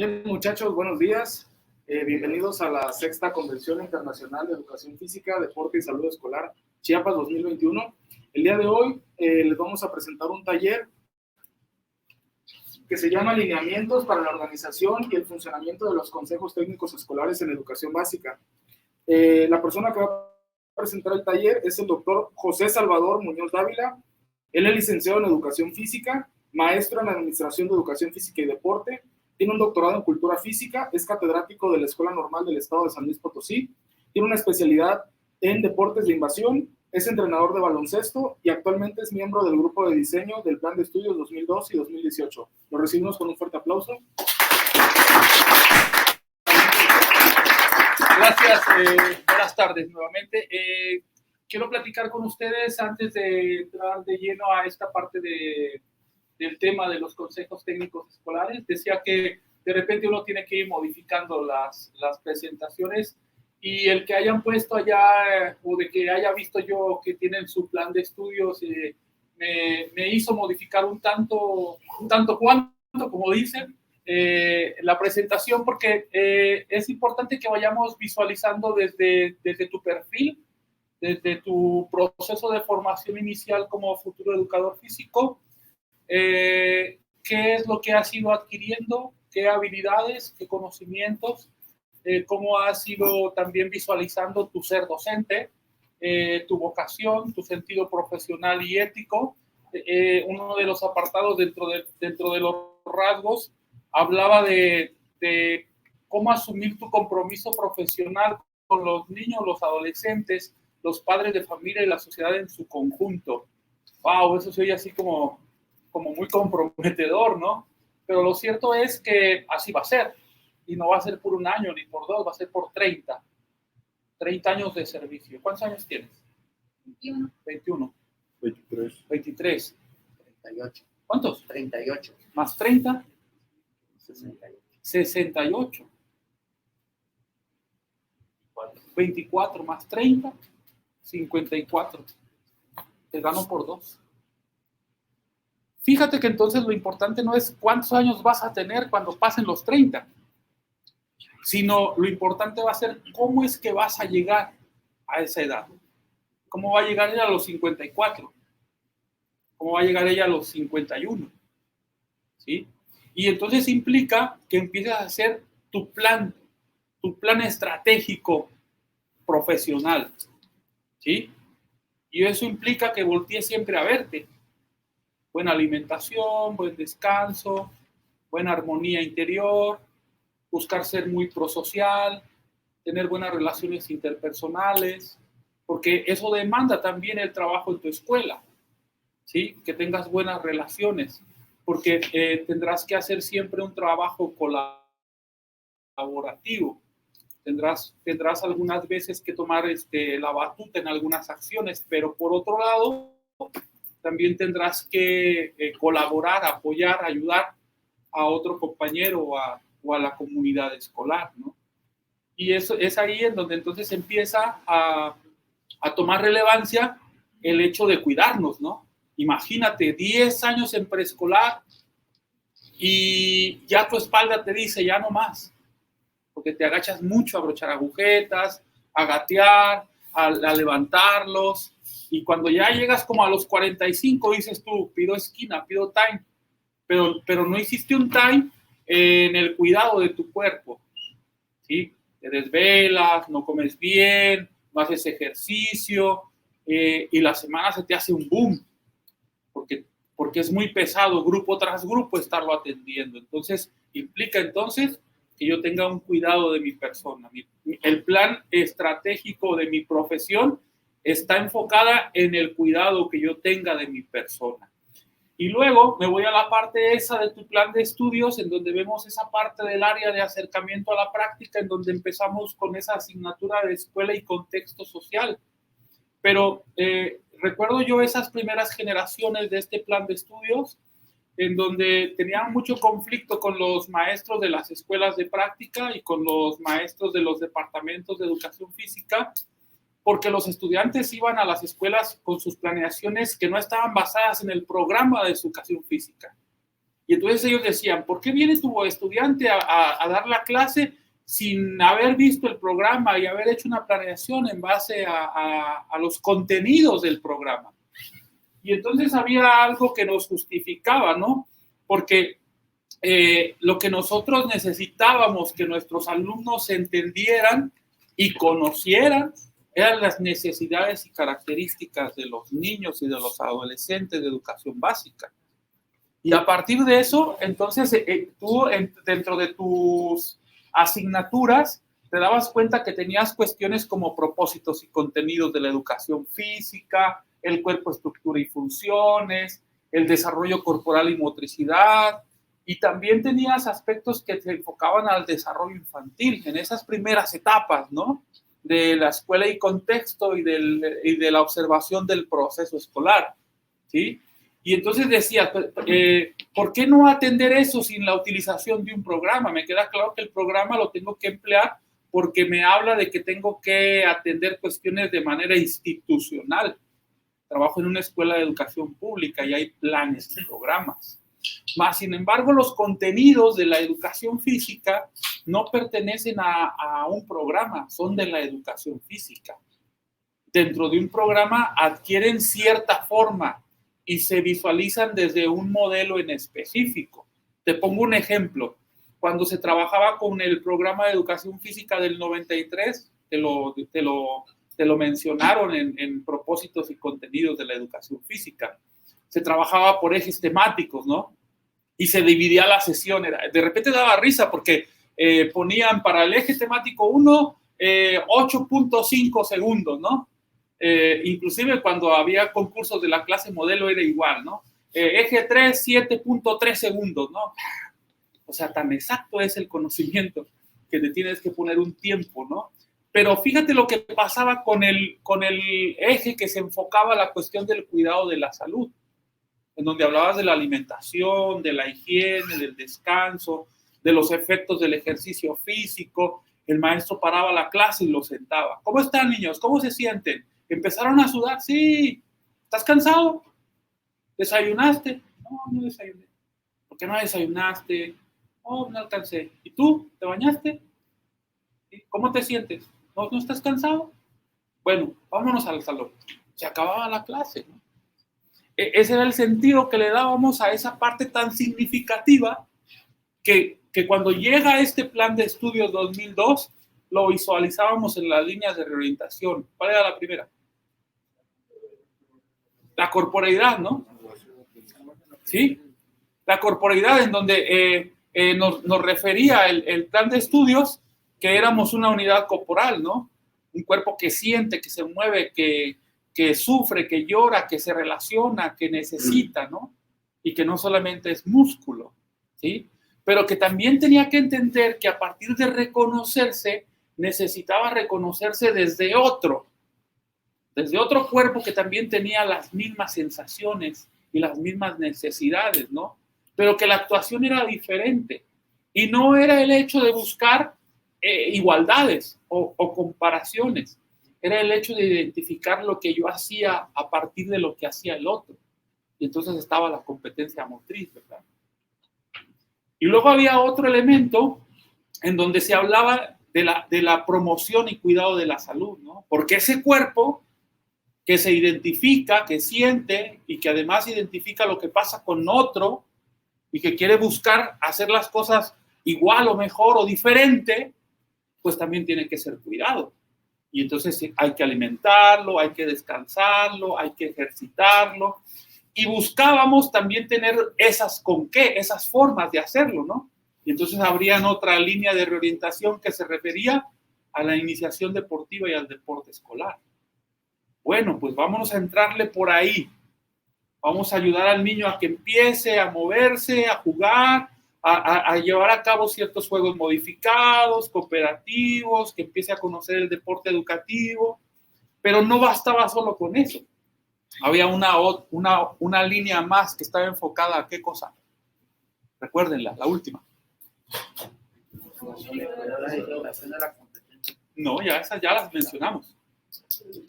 Bien, muchachos, buenos días. Bienvenidos a la sexta Convención Internacional de Educación Física, Deporte y Salud Escolar, Chiapas 2021. El día de hoy les vamos a presentar un taller que se llama Lineamientos para la Organización y el Funcionamiento de los Consejos Técnicos Escolares en Educación Básica. La persona que va a presentar el taller es el doctor José Salvador Muñoz Dávila. Él es licenciado en Educación Física, maestro en Administración de Educación Física y Deporte, tiene un doctorado en Cultura Física, es catedrático de la Escuela Normal del Estado de San Luis Potosí, tiene una especialidad en Deportes de Invasión, es entrenador de baloncesto y actualmente es miembro del grupo de diseño del Plan de Estudios 2002 y 2018. Lo recibimos con un fuerte aplauso. Gracias, buenas tardes nuevamente. Quiero platicar con ustedes antes de entrar de lleno a esta parte del tema de los consejos técnicos escolares. Decía que de repente uno tiene que ir modificando las presentaciones y el que hayan puesto allá o de que haya visto yo que tienen su plan de estudios me hizo modificar un tanto cuanto, como dicen, la presentación, porque es importante que vayamos visualizando desde tu perfil, desde tu proceso de formación inicial como futuro educador físico, qué es lo que has ido adquiriendo, qué habilidades, qué conocimientos, cómo has ido también visualizando tu ser docente, tu vocación, tu sentido profesional y ético. Uno de los apartados dentro de los rasgos hablaba de cómo asumir tu compromiso profesional con los niños, los adolescentes, los padres de familia y la sociedad en su conjunto. Wow, eso se oye así como muy comprometedor, ¿no? Pero lo cierto es que así va a ser. Y no va a ser por un año ni por dos, va a ser por 30 años de servicio. ¿Cuántos años tienes? 21. 21. 23. 23. 38. ¿Cuántos? 38. ¿Más 30? 68. 68. 24 más 30, 54. Te gano por 2. Fíjate que entonces lo importante no es cuántos años vas a tener cuando pasen los 30, sino lo importante va a ser cómo es que vas a llegar a esa edad. ¿Cómo va a llegar ella a los 54? ¿Cómo va a llegar ella a los 51? ¿Sí? Y entonces implica que empieces a hacer tu plan estratégico profesional. ¿Sí? Y eso implica que voltees siempre a verte. Buena alimentación, buen descanso, buena armonía interior, buscar ser muy prosocial, tener buenas relaciones interpersonales, porque eso demanda también el trabajo en tu escuela, ¿sí? Que tengas buenas relaciones, porque tendrás que hacer siempre un trabajo colaborativo. Tendrás algunas veces que tomar la batuta en algunas acciones, pero por otro lado, también tendrás que colaborar, apoyar, ayudar a otro compañero o a la comunidad escolar, ¿no? Y eso es ahí en donde entonces empieza a tomar relevancia el hecho de cuidarnos, ¿no? Imagínate, 10 años en preescolar y ya tu espalda te dice, ya no más, porque te agachas mucho a abrochar agujetas, a gatear, a levantarlos, y cuando ya llegas como a los 45 dices tú, pido esquina, pido time, pero no hiciste un time en el cuidado de tu cuerpo, ¿sí? Te desvelas, no comes bien, no haces ejercicio, y la semana se te hace un boom, porque es muy pesado grupo tras grupo estarlo atendiendo. Entonces, implica entonces que yo tenga un cuidado de mi persona. El plan estratégico de mi profesión está enfocada en el cuidado que yo tenga de mi persona. Y luego me voy a la parte esa de tu plan de estudios, en donde vemos esa parte del área de acercamiento a la práctica, en donde empezamos con esa asignatura de escuela y contexto social. Pero recuerdo yo esas primeras generaciones de este plan de estudios, en donde tenían mucho conflicto con los maestros de las escuelas de práctica y con los maestros de los departamentos de educación física, porque los estudiantes iban a las escuelas con sus planeaciones que no estaban basadas en el programa de educación física. Y entonces ellos decían, ¿por qué viene tu estudiante a dar la clase sin haber visto el programa y haber hecho una planeación en base a los contenidos del programa? Y entonces había algo que nos justificaba, ¿no? Porque lo que nosotros necesitábamos que nuestros alumnos entendieran y conocieran eran las necesidades y características de los niños y de los adolescentes de educación básica. Y a partir de eso, entonces, tú dentro de tus asignaturas te dabas cuenta que tenías cuestiones como propósitos y contenidos de la educación física, el cuerpo, estructura y funciones, el desarrollo corporal y motricidad, y también tenías aspectos que se enfocaban al desarrollo infantil en esas primeras etapas, ¿no? De la escuela y contexto y de la observación del proceso escolar, ¿sí? Y entonces decía, ¿por qué no atender eso sin la utilización de un programa? Me queda claro que el programa lo tengo que emplear porque me habla de que tengo que atender cuestiones de manera institucional. Trabajo en una escuela de educación pública y hay planes y programas. Más, sin embargo, los contenidos de la educación física no pertenecen a un programa, son de la educación física. Dentro de un programa adquieren cierta forma y se visualizan desde un modelo en específico. Te pongo un ejemplo. Cuando se trabajaba con el programa de educación física del 93, te lo mencionaron en propósitos y contenidos de la educación física. Se trabajaba por ejes temáticos, ¿no? Y se dividía la sesión. De repente daba risa porque ponían para el eje temático 1, 8.5 segundos, ¿no? Inclusive cuando había concursos de la clase modelo era igual, ¿no? Eje 3, 7.3 segundos, ¿no? O sea, tan exacto es el conocimiento que te tienes que poner un tiempo, ¿no? Pero fíjate lo que pasaba con el eje que se enfocaba a la cuestión del cuidado de la salud, en donde hablabas de la alimentación, de la higiene, del descanso, de los efectos del ejercicio físico. El maestro paraba la clase y los sentaba. ¿Cómo están, niños? ¿Cómo se sienten? ¿Empezaron a sudar? Sí. ¿Estás cansado? ¿Desayunaste? No, no desayuné. ¿Por qué no desayunaste? Oh, no alcancé. ¿Y tú? ¿Te bañaste? ¿Cómo te sientes? ¿No estás cansado? Bueno, vámonos al salón. Se acababa la clase, ¿no? Ese era el sentido que le dábamos a esa parte tan significativa que cuando llega este plan de estudios 2002, lo visualizábamos en las líneas de reorientación. ¿Cuál era la primera? La corporeidad, ¿no? Sí, la corporeidad, en donde nos refería el plan de estudios que éramos una unidad corporal, ¿no? Un cuerpo que siente, que se mueve, que sufre, que llora, que se relaciona, que necesita, ¿no? Y que no solamente es músculo, ¿sí? Pero que también tenía que entender que a partir de reconocerse, necesitaba reconocerse desde otro cuerpo que también tenía las mismas sensaciones y las mismas necesidades, ¿no? Pero que la actuación era diferente. Y no era el hecho de buscar igualdades o comparaciones. Era el hecho de identificar lo que yo hacía a partir de lo que hacía el otro. Y entonces estaba la competencia motriz, ¿verdad? Y luego había otro elemento en donde se hablaba de la promoción y cuidado de la salud, ¿no? Porque ese cuerpo que se identifica, que siente y que además identifica lo que pasa con otro y que quiere buscar hacer las cosas igual o mejor o diferente, pues también tiene que ser cuidado. Y entonces hay que alimentarlo, hay que descansarlo, hay que ejercitarlo. Y buscábamos también tener esas formas de hacerlo, ¿no? Y entonces habrían otra línea de reorientación que se refería a la iniciación deportiva y al deporte escolar. Bueno, pues vámonos a entrarle por ahí. Vamos a ayudar al niño a que empiece a moverse, a jugar, a llevar a cabo ciertos juegos modificados, cooperativos, que empiece a conocer el deporte educativo. Pero no bastaba solo con eso. Había una línea más que estaba enfocada a qué cosa. Recuérdenla, la última. No, esas ya las mencionamos.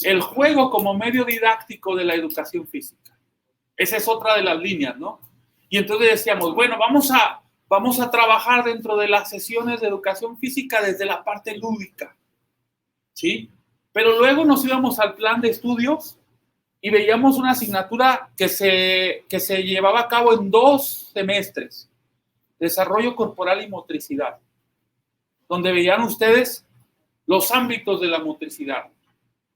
El juego como medio didáctico de la educación física. Esa es otra de las líneas, ¿no? Y entonces decíamos, bueno, vamos a trabajar dentro de las sesiones de educación física desde la parte lúdica, ¿sí? Pero luego nos íbamos al plan de estudios y veíamos una asignatura que se llevaba a cabo en 2 semestres, desarrollo corporal y motricidad, donde veían ustedes los ámbitos de la motricidad.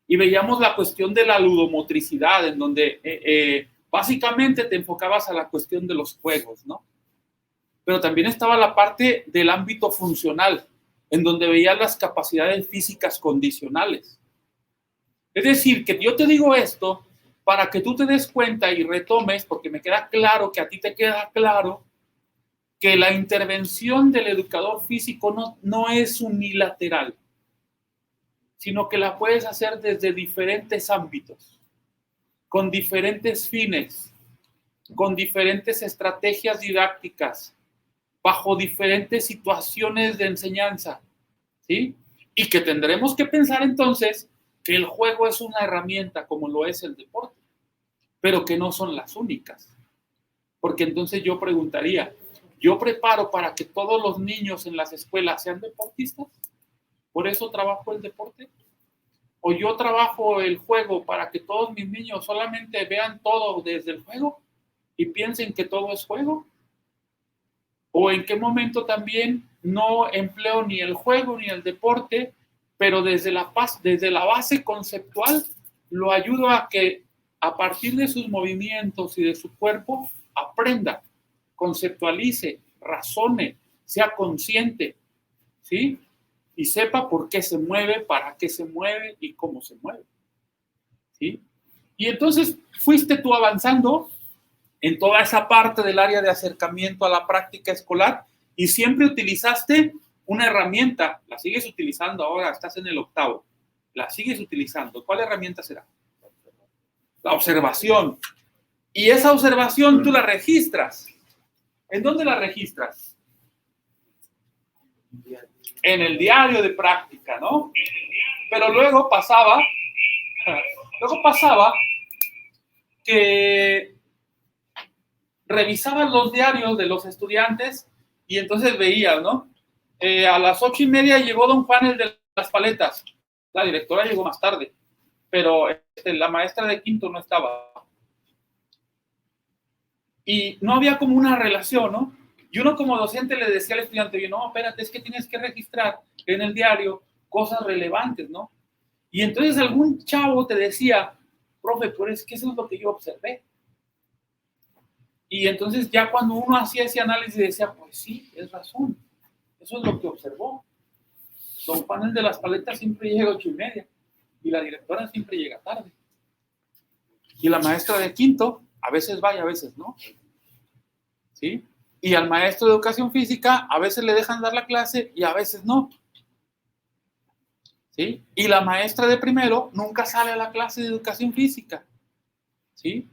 Y veíamos la cuestión de la ludomotricidad, en donde básicamente te enfocabas a la cuestión de los juegos, ¿no? Pero también estaba la parte del ámbito funcional, en donde veías las capacidades físicas condicionales. Es decir, que yo te digo esto para que tú te des cuenta y retomes, porque me queda claro que a ti te queda claro que la intervención del educador físico no es unilateral, sino que la puedes hacer desde diferentes ámbitos, con diferentes fines, con diferentes estrategias didácticas, bajo diferentes situaciones de enseñanza, ¿sí? Y que tendremos que pensar entonces que el juego es una herramienta como lo es el deporte, pero que no son las únicas. Porque entonces yo preguntaría, ¿yo preparo para que todos los niños en las escuelas sean deportistas? ¿Por eso trabajo el deporte? ¿O yo trabajo el juego para que todos mis niños solamente vean todo desde el juego y piensen que todo es juego? ¿O en qué momento también no empleo ni el juego ni el deporte, pero desde la base conceptual lo ayudo a que a partir de sus movimientos y de su cuerpo aprenda, conceptualice, razone, sea consciente, ¿sí? Y sepa por qué se mueve, para qué se mueve y cómo se mueve, ¿sí? Y entonces fuiste tú avanzando en toda esa parte del área de acercamiento a la práctica escolar y siempre utilizaste una herramienta, la sigues utilizando ahora, estás en el 8º, la sigues utilizando. ¿Cuál herramienta será? La observación. Y esa observación tú la registras. ¿En dónde la registras? En el diario de práctica, ¿no? Pero luego pasaba que revisaban los diarios de los estudiantes y entonces veías, ¿no? A las 8:30 llegó don Juan, el de las paletas. La directora llegó más tarde, pero la maestra de quinto no estaba. Y no había como una relación, ¿no? Y uno como docente le decía al estudiante, no, espérate, es que tienes que registrar en el diario cosas relevantes, ¿no? Y entonces algún chavo te decía, profe, pues es que eso es lo que yo observé. Y entonces ya cuando uno hacía ese análisis decía, pues sí, es razón, eso es lo que observó. Don Juan, el de las paletas, siempre llega a 8:30 y la directora siempre llega tarde. Y la maestra de quinto a veces va y a veces no, ¿sí? Y al maestro de educación física a veces le dejan dar la clase y a veces no, ¿sí? Y la maestra de primero nunca sale a la clase de educación física, ¿sí?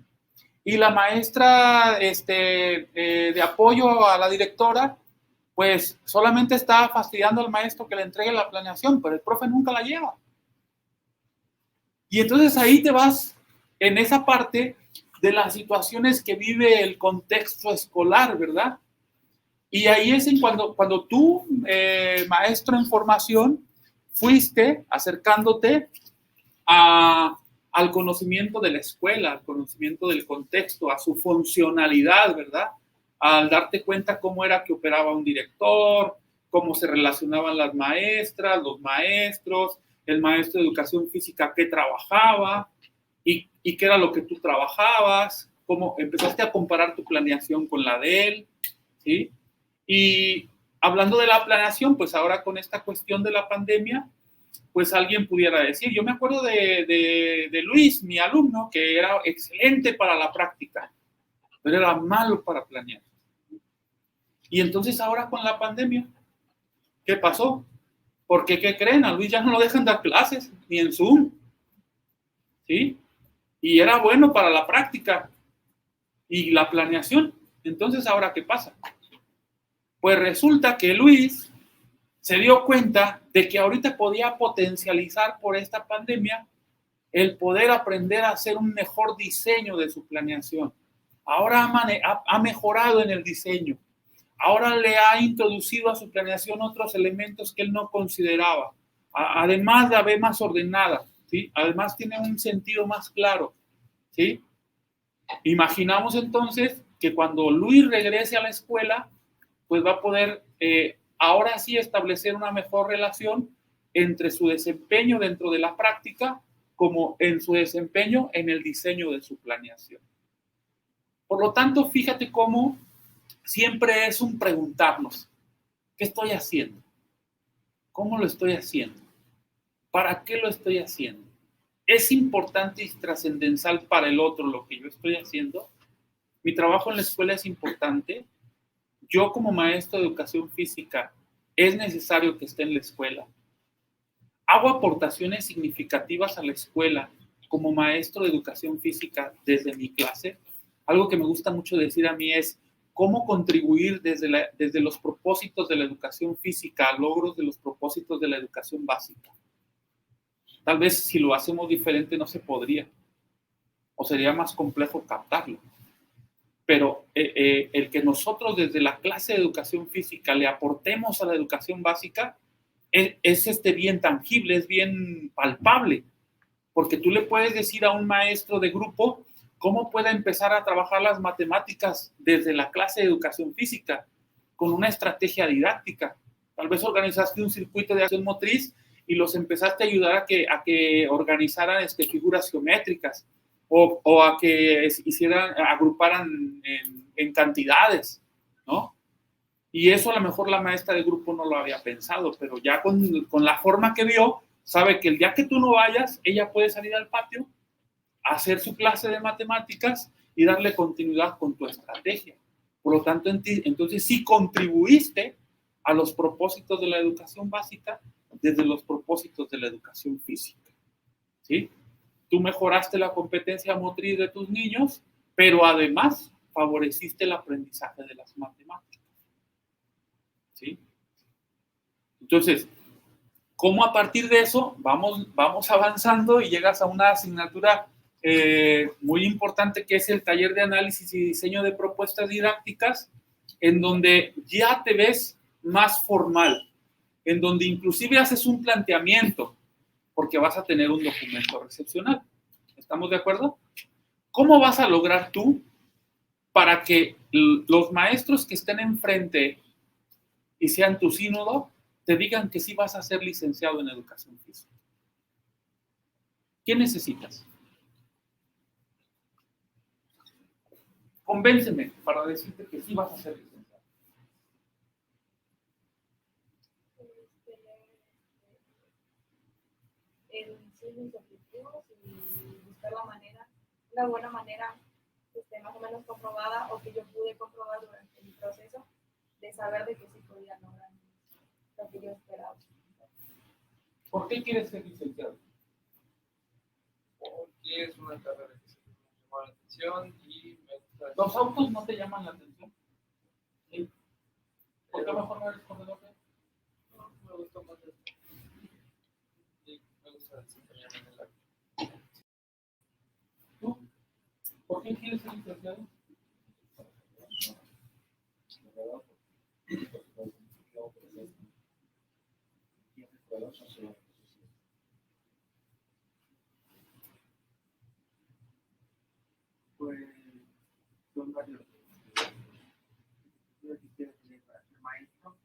Y la maestra de apoyo a la directora, pues solamente está fastidiando al maestro que le entregue la planeación, pero el profe nunca la lleva. Y entonces ahí te vas en esa parte de las situaciones que vive el contexto escolar, ¿verdad? Y ahí es cuando tú, maestro en formación, fuiste acercándote al conocimiento de la escuela, al conocimiento del contexto, a su funcionalidad, ¿verdad? Al darte cuenta cómo era que operaba un director, cómo se relacionaban las maestras, los maestros, el maestro de educación física que trabajaba y qué era lo que tú trabajabas, cómo empezaste a comparar tu planeación con la de él, ¿sí? Y hablando de la planeación, pues ahora con esta cuestión de la pandemia, pues alguien pudiera decir, yo me acuerdo de Luis, mi alumno, que era excelente para la práctica, pero era malo para planear. Y entonces ahora con la pandemia, ¿qué pasó? Porque, ¿qué creen? A Luis ya no lo dejan dar clases, ni en Zoom, ¿sí? Y era bueno para la práctica y la planeación. Entonces, ¿ahora qué pasa? Pues resulta que Luis se dio cuenta de que ahorita podía potencializar por esta pandemia el poder aprender a hacer un mejor diseño de su planeación, ahora ha mejorado en el diseño, ahora le ha introducido a su planeación otros elementos que él no consideraba, además la ve más ordenada, ¿sí? Además tiene un sentido más claro, ¿sí? Imaginamos entonces que cuando Luis regrese a la escuela, pues va a poder ahora sí establecer una mejor relación entre su desempeño dentro de la práctica como en su desempeño en el diseño de su planeación. Por lo tanto, fíjate cómo siempre es un preguntarnos, ¿qué estoy haciendo? ¿Cómo lo estoy haciendo? ¿Para qué lo estoy haciendo? ¿Es importante y trascendental para el otro lo que yo estoy haciendo? ¿Mi trabajo en la escuela es importante? Yo como maestro de educación física, ¿es necesario que esté en la escuela? ¿Hago aportaciones significativas a la escuela como maestro de educación física desde mi clase? Algo que me gusta mucho decir a mí es cómo contribuir desde los propósitos de la educación física a logros de los propósitos de la educación básica. Tal vez si lo hacemos diferente no se podría, o sería más complejo captarlo. Pero el que nosotros desde la clase de educación física le aportemos a la educación básica es bien tangible, es bien palpable, porque tú le puedes decir a un maestro de grupo cómo puede empezar a trabajar las matemáticas desde la clase de educación física, con una estrategia didáctica. Tal vez organizaste un circuito de acción motriz y los empezaste a ayudar a que organizaran figuras geométricas o a que agruparan en cantidades, ¿no? Y eso a lo mejor la maestra de grupo no lo había pensado, pero ya con la forma que vio, sabe que el día que tú no vayas, ella puede salir al patio, hacer su clase de matemáticas y darle continuidad con tu estrategia. Por lo tanto, entonces sí contribuiste a los propósitos de la educación básica desde los propósitos de la educación física, ¿sí? Tú mejoraste la competencia motriz de tus niños, pero además favoreciste el aprendizaje de las matemáticas, ¿sí? Entonces, ¿cómo a partir de eso vamos avanzando y llegas a una asignatura muy importante que es el taller de análisis y diseño de propuestas didácticas, en donde ya te ves más formal, en donde inclusive haces un planteamiento, porque vas a tener un documento recepcional. ¿Estamos de acuerdo? ¿Cómo vas a lograr tú para que los maestros que estén enfrente y sean tu sínodo te digan que sí vas a ser licenciado en educación física? ¿Qué necesitas? Convénceme para decirte que sí vas a ser licenciado. En mis objetivos y buscar una buena manera más o menos comprobada o que yo pude comprobar durante mi proceso de saber de que sí podía lograr lo que yo esperaba. ¿Por qué quieres ser licenciado? Porque es una carrera que se me llamó la atención y me gusta. ¿Los autos no te llaman la atención? ¿Sí? ¿Por qué mejor no eres corredor? No, me gusta más esto. Y me gusta desempeñarme en el área. ¿Tú? ¿Por qué quieres ser licenciado? Pues son varios. Yo quisiera ser maestro,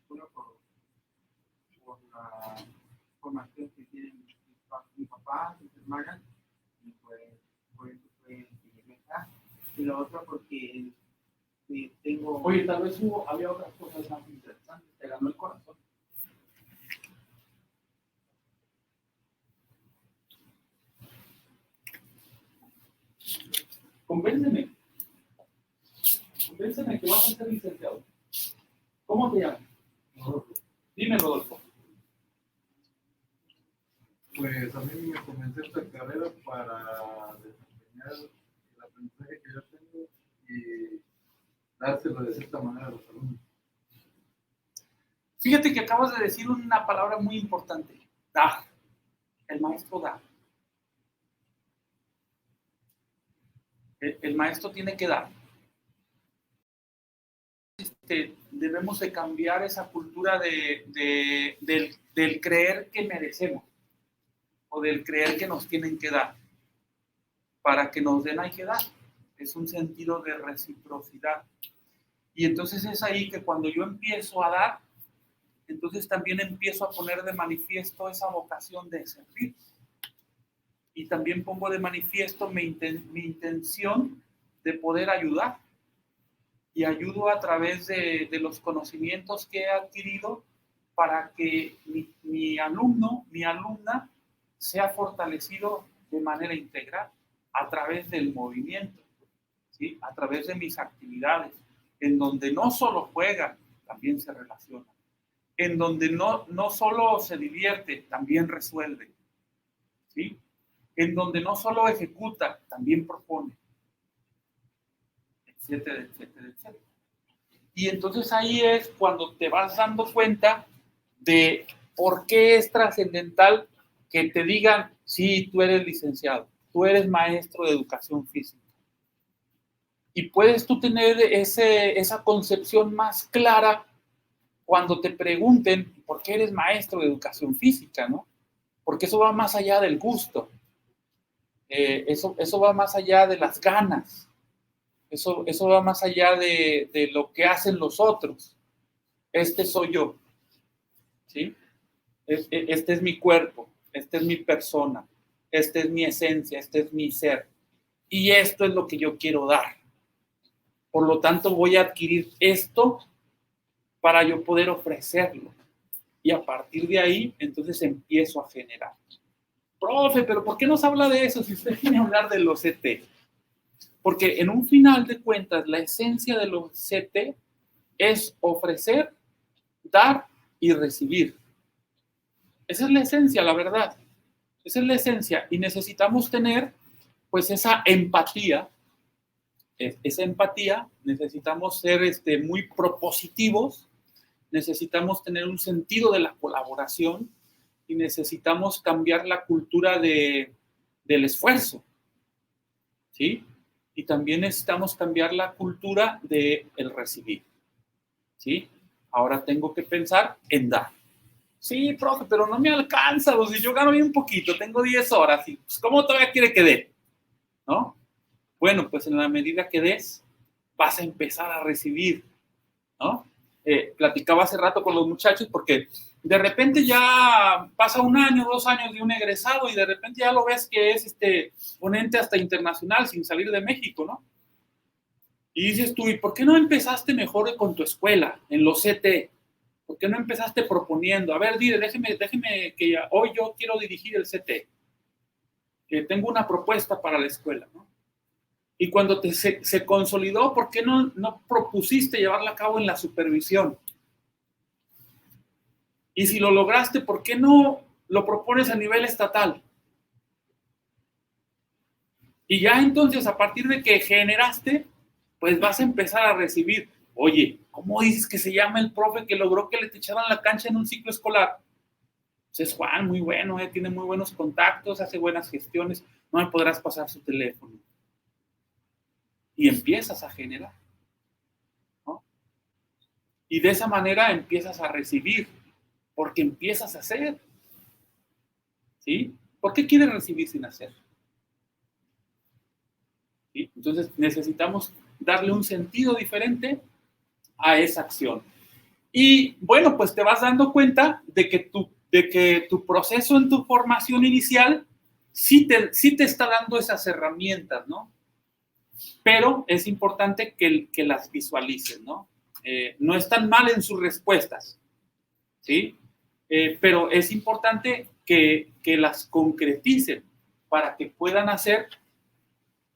uno por la formación que tienen mi papá, mis hermanas, y pues por eso fue que llegué acá. Y lo otro porque tengo... Oye, tal vez había otras cosas más interesantes, te ganó el corazón. Convénceme que vas a ser licenciado. ¿Cómo te llamas? Rodolfo. Dime, Rodolfo. Pues a mí me comencé esta carrera para desempeñar el aprendizaje que yo tengo y dárselo de cierta manera a los alumnos. Fíjate que acabas de decir una palabra muy importante. Dar. El maestro da. El maestro tiene que dar. Debemos de cambiar esa cultura del creer que merecemos o del creer que nos tienen que dar. Para que nos den hay que dar. Es un sentido de reciprocidad. Y entonces es ahí que cuando yo empiezo a dar, entonces también empiezo a poner de manifiesto esa vocación de servir. Y también pongo de manifiesto mi intención de poder ayudar. Y ayudo a través de los conocimientos que he adquirido para que mi alumno, mi alumna, sea fortalecido de manera integral a través del movimiento, ¿sí? A través de mis actividades, en donde no solo juega, también se relaciona. En donde no solo se divierte, también resuelve, ¿sí? En donde no solo ejecuta, también propone, etcétera, etcétera, etcétera. Y entonces ahí es cuando te vas dando cuenta de por qué es trascendental que te digan, sí, tú eres licenciado, tú eres maestro de educación física. Y puedes tú tener esa concepción más clara cuando te pregunten por qué eres maestro de educación física, ¿no? Porque eso va más allá del gusto. Eso va más allá de las ganas. Eso va más allá de lo que hacen los otros. Este soy yo, ¿sí? Este es mi cuerpo, esta es mi persona, esta es mi esencia, este es mi ser. Y esto es lo que yo quiero dar. Por lo tanto, voy a adquirir esto para yo poder ofrecerlo. Y a partir de ahí, entonces empiezo a generar. Profe, pero ¿por qué nos habla de eso si usted viene a hablar de los CT? Porque en un final de cuentas, la esencia de los CT es ofrecer, dar y recibir. Esa es la esencia, la verdad. Esa es la esencia. Y necesitamos tener, pues, esa empatía. Esa empatía, necesitamos ser muy propositivos, necesitamos tener un sentido de la colaboración y necesitamos cambiar la cultura del esfuerzo, ¿sí? Y también necesitamos cambiar la cultura del recibir, ¿sí? Ahora tengo que pensar en dar. Sí, profe, pero no me alcanza, pues si yo gano bien poquito, tengo 10 horas, y pues ¿cómo todavía quiere que dé? ¿No? Bueno, pues en la medida que des, vas a empezar a recibir, ¿no? Platicaba hace rato con los muchachos porque de repente ya pasa 1 año, 2 años de un egresado y de repente ya lo ves que es ponente hasta internacional sin salir de México, ¿no? Y dices tú, ¿y por qué no empezaste mejor con tu escuela, en los CT? ¿Por qué no empezaste proponiendo? A ver, dile, déjeme que hoy yo quiero dirigir el CT. Que tengo una propuesta para la escuela, ¿no? Y cuando se consolidó, ¿por qué no propusiste llevarla a cabo en la supervisión? Y si lo lograste, ¿por qué no lo propones a nivel estatal? Y ya entonces, a partir de que generaste, pues vas a empezar a recibir. Oye, ¿cómo dices que se llama el profe que logró que le echaran la cancha en un ciclo escolar? Pues es Juan, muy bueno, tiene muy buenos contactos, hace buenas gestiones, no me podrás pasar su teléfono. Y empiezas a generar, ¿no? Y de esa manera empiezas a recibir, porque empiezas a hacer, ¿sí? ¿Por qué quieres recibir sin hacer? ¿Sí? Entonces necesitamos darle un sentido diferente a esa acción. Y bueno, pues te vas dando cuenta de que tu proceso en tu formación inicial sí te está dando esas herramientas, ¿no? Pero es importante que las visualices, ¿no? No están mal en sus respuestas, ¿sí? Pero es importante que las concreticen para que puedan hacer,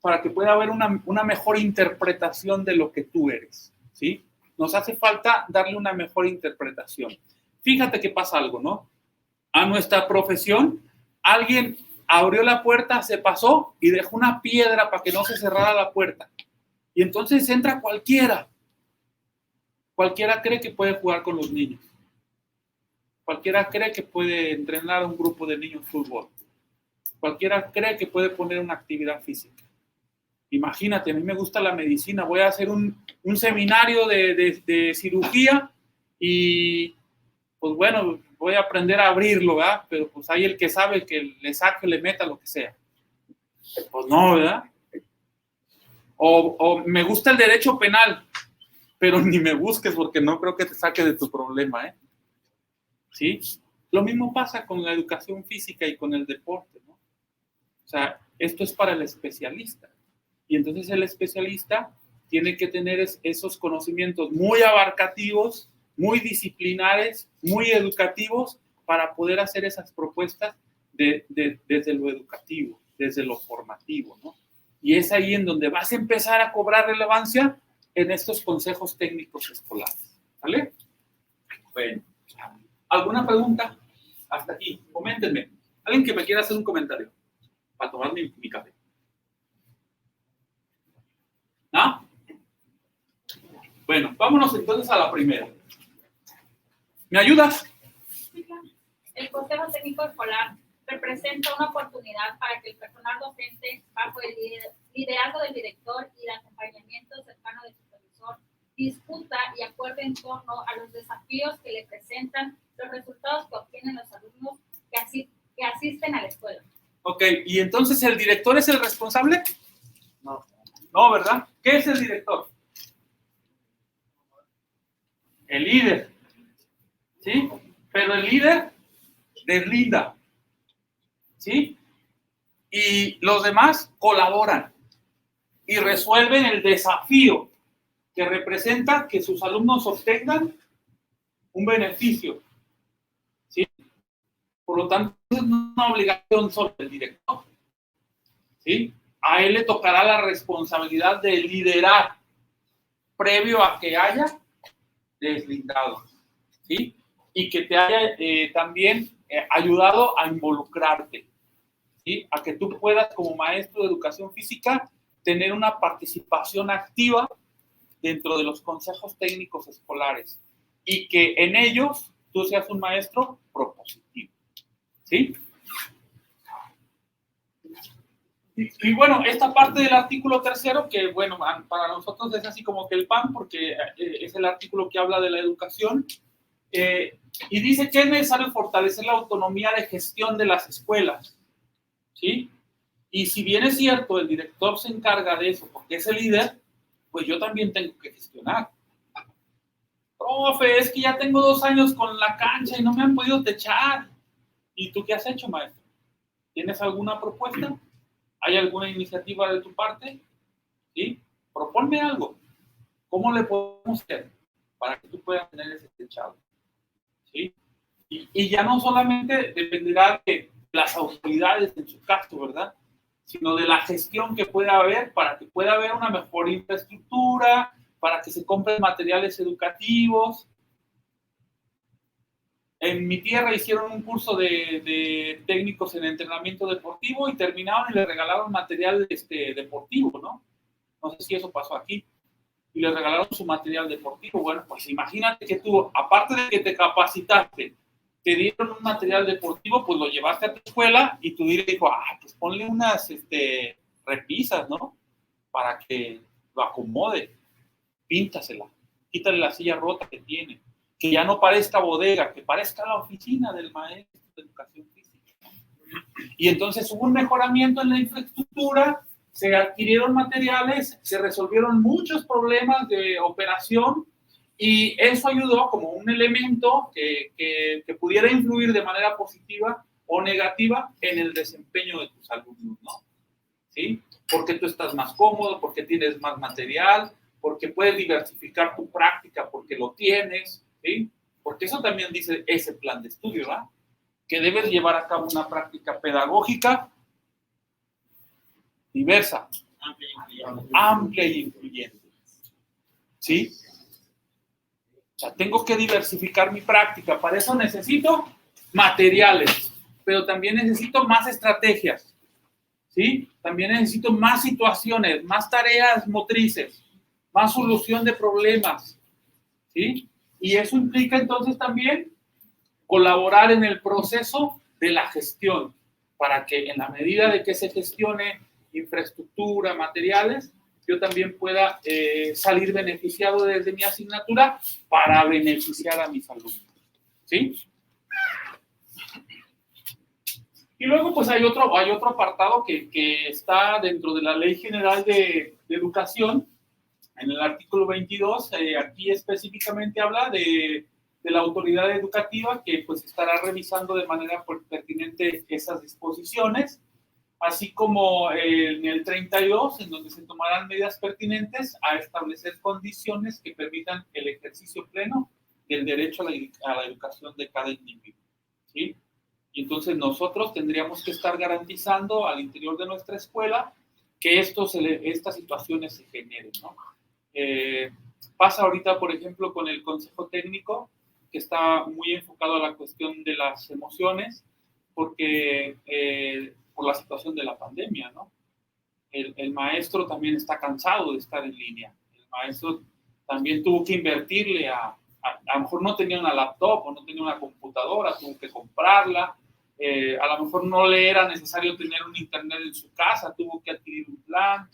para que pueda haber una mejor interpretación de lo que tú eres, ¿sí? Nos hace falta darle una mejor interpretación. Fíjate que pasa algo, ¿no? A nuestra profesión, alguien abrió la puerta, se pasó y dejó una piedra para que no se cerrara la puerta. Y entonces entra cualquiera. Cualquiera cree que puede jugar con los niños. Cualquiera cree que puede entrenar a un grupo de niños fútbol. Cualquiera cree que puede poner una actividad física. Imagínate, a mí me gusta la medicina, voy a hacer un seminario de cirugía y pues bueno, voy a aprender a abrirlo, ¿verdad? Pero pues hay el que sabe que le saque, le meta lo que sea. Pues no, ¿verdad? O me gusta el derecho penal, pero ni me busques porque no creo que te saque de tu problema, ¿eh? ¿Sí? Lo mismo pasa con la educación física y con el deporte, ¿no? O sea, esto es para el especialista. Y entonces el especialista tiene que tener esos conocimientos muy abarcativos, muy disciplinares, muy educativos, para poder hacer esas propuestas desde lo educativo, desde lo formativo, ¿no? Y es ahí en donde vas a empezar a cobrar relevancia en estos consejos técnicos escolares. ¿Vale? Bueno, ¿alguna pregunta? Hasta aquí, coméntenme. ¿Alguien que me quiera hacer un comentario? Para tomar mi café. ¿No? Bueno, vámonos entonces a la primera. ¿Me ayudas? El Consejo Técnico Escolar representa una oportunidad para que el personal docente, bajo el liderazgo del director y el acompañamiento cercano del supervisor, discuta y acuerde en torno a los desafíos que le presentan los resultados que obtienen los alumnos que asisten a la escuela. Ok, ¿y entonces el director es el responsable? No. No, ¿verdad? ¿Qué es el director? El líder. ¿Sí? Pero el líder deslinda. ¿Sí? Y los demás colaboran y resuelven el desafío que representa que sus alumnos obtengan un beneficio. ¿Sí? Por lo tanto, es una obligación sobre el director. ¿Sí? A él le tocará la responsabilidad de liderar previo a que haya deslindado. ¿Sí? Y que te haya también ayudado a involucrarte. ¿Sí? A que tú puedas, como maestro de educación física, tener una participación activa dentro de los consejos técnicos escolares y que en ellos tú seas un maestro propositivo. ¿Sí? Y bueno, esta parte del artículo 3º, que bueno, para nosotros es así como que el pan, porque es el artículo que habla de la educación, y dice que es necesario fortalecer la autonomía de gestión de las escuelas. ¿Sí? Y si bien es cierto, el director se encarga de eso porque es el líder, pues yo también tengo que gestionar. Profe, es que ya tengo 2 años con la cancha y no me han podido techar. ¿Y tú qué has hecho, maestro? ¿Tienes alguna propuesta? ¿Hay alguna iniciativa de tu parte? ¿Sí? Proponme algo. ¿Cómo le podemos hacer para que tú puedas tener ese techado? ¿Sí? Y ya no solamente dependerá de las autoridades en su caso, ¿verdad? Sino de la gestión que pueda haber para que pueda haber una mejor infraestructura, para que se compren materiales educativos. En mi tierra hicieron un curso de técnicos en entrenamiento deportivo y terminaron y le regalaron material deportivo, ¿no? No sé si eso pasó aquí. Y le regalaron su material deportivo. Bueno, pues imagínate que tú, aparte de que te capacitaste, te dieron un material deportivo, pues lo llevaste a tu escuela y tu líder dijo, pues ponle unas repisas, ¿no? Para que lo acomode, píntasela, quítale la silla rota que tiene, que ya no parezca bodega, que parezca la oficina del maestro de educación física. Y entonces hubo un mejoramiento en la infraestructura, se adquirieron materiales, se resolvieron muchos problemas de operación y eso ayudó como un elemento que pudiera influir de manera positiva o negativa en el desempeño de tus alumnos, ¿no? ¿Sí? Porque tú estás más cómodo, porque tienes más material, porque puedes diversificar tu práctica porque lo tienes, ¿sí? Porque eso también dice ese plan de estudio, ¿verdad? Que debes llevar a cabo una práctica pedagógica diversa, amplia y incluyente. ¿Sí? O sea, tengo que diversificar mi práctica. Para eso necesito materiales, pero también necesito más estrategias. ¿Sí? También necesito más situaciones, más tareas motrices, más solución de problemas. ¿Sí? Y eso implica entonces también colaborar en el proceso de la gestión, para que en la medida de que se gestione infraestructura, materiales, yo también pueda salir beneficiado desde mi asignatura para beneficiar a mis alumnos, ¿sí? Y luego, pues hay otro apartado que está dentro de la Ley General de Educación, en el artículo 22, aquí específicamente habla de la autoridad educativa que pues estará revisando de manera pertinente esas disposiciones, así como en el 32, en donde se tomarán medidas pertinentes a establecer condiciones que permitan el ejercicio pleno del derecho a la educación de cada individuo, ¿sí? Y entonces nosotros tendríamos que estar garantizando al interior de nuestra escuela que estas situaciones se generen, ¿no? Pasa ahorita, por ejemplo, con el Consejo Técnico, que está muy enfocado a la cuestión de las emociones, porque por la situación de la pandemia, ¿no? El maestro también está cansado de estar en línea. El maestro también tuvo que invertirle a lo mejor no tenía una laptop o no tenía una computadora, tuvo que comprarla. A lo mejor no le era necesario tener un internet en su casa, tuvo que adquirir un plan.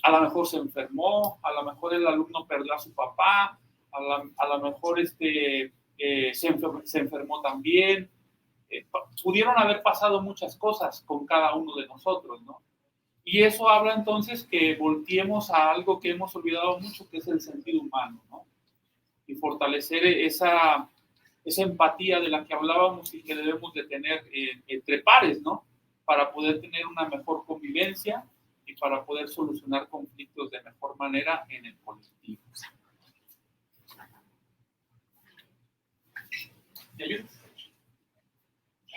A lo mejor se enfermó, a lo mejor el alumno perdió a su papá, a lo mejor se enfermó también. Pudieron haber pasado muchas cosas con cada uno de nosotros, ¿no? Y eso habla entonces que volteemos a algo que hemos olvidado mucho, que es el sentido humano, ¿no? Y fortalecer esa empatía de la que hablábamos y que debemos de tener entre pares, ¿no? Para poder tener una mejor convivencia y para poder solucionar conflictos de mejor manera en el colectivo. ¿Me ayudas?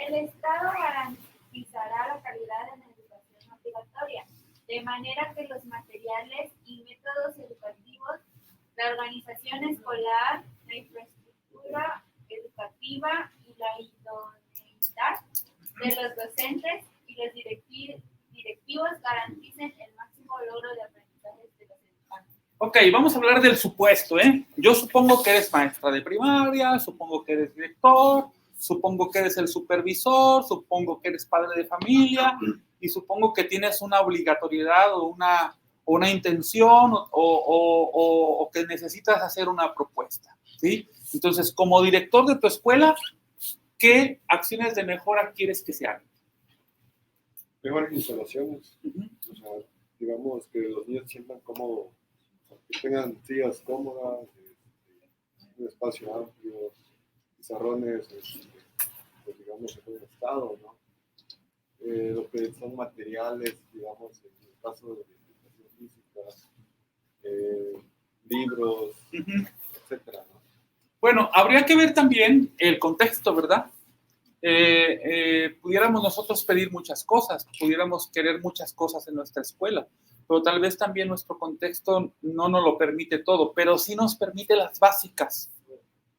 El Estado garantizará la calidad en la educación obligatoria, de manera que los materiales y métodos educativos, la organización escolar, la infraestructura educativa y la idoneidad de los docentes y los directivos garanticen el máximo logro de aprendizaje de los educantes. Ok, vamos a hablar del supuesto, ¿eh? Yo supongo que eres maestra de primaria, supongo que eres director, supongo que eres el supervisor, supongo que eres padre de familia y supongo que tienes una obligatoriedad o una intención o que necesitas hacer una propuesta, ¿sí? Entonces, como director de tu escuela, ¿qué acciones de mejora quieres que se hagan? Mejores instalaciones, o sea, digamos que los niños sientan cómodos, que tengan sillas cómodas, un espacio amplio, pizarrones, pues digamos en buen estado, ¿no? Lo que son materiales, digamos, en el caso de educación física, libros, etcétera, ¿no? Bueno, habría que ver también el contexto, ¿verdad? Pudiéramos nosotros pedir muchas cosas, pudiéramos querer muchas cosas en nuestra escuela, pero tal vez también nuestro contexto no nos lo permite todo, pero sí nos permite las básicas,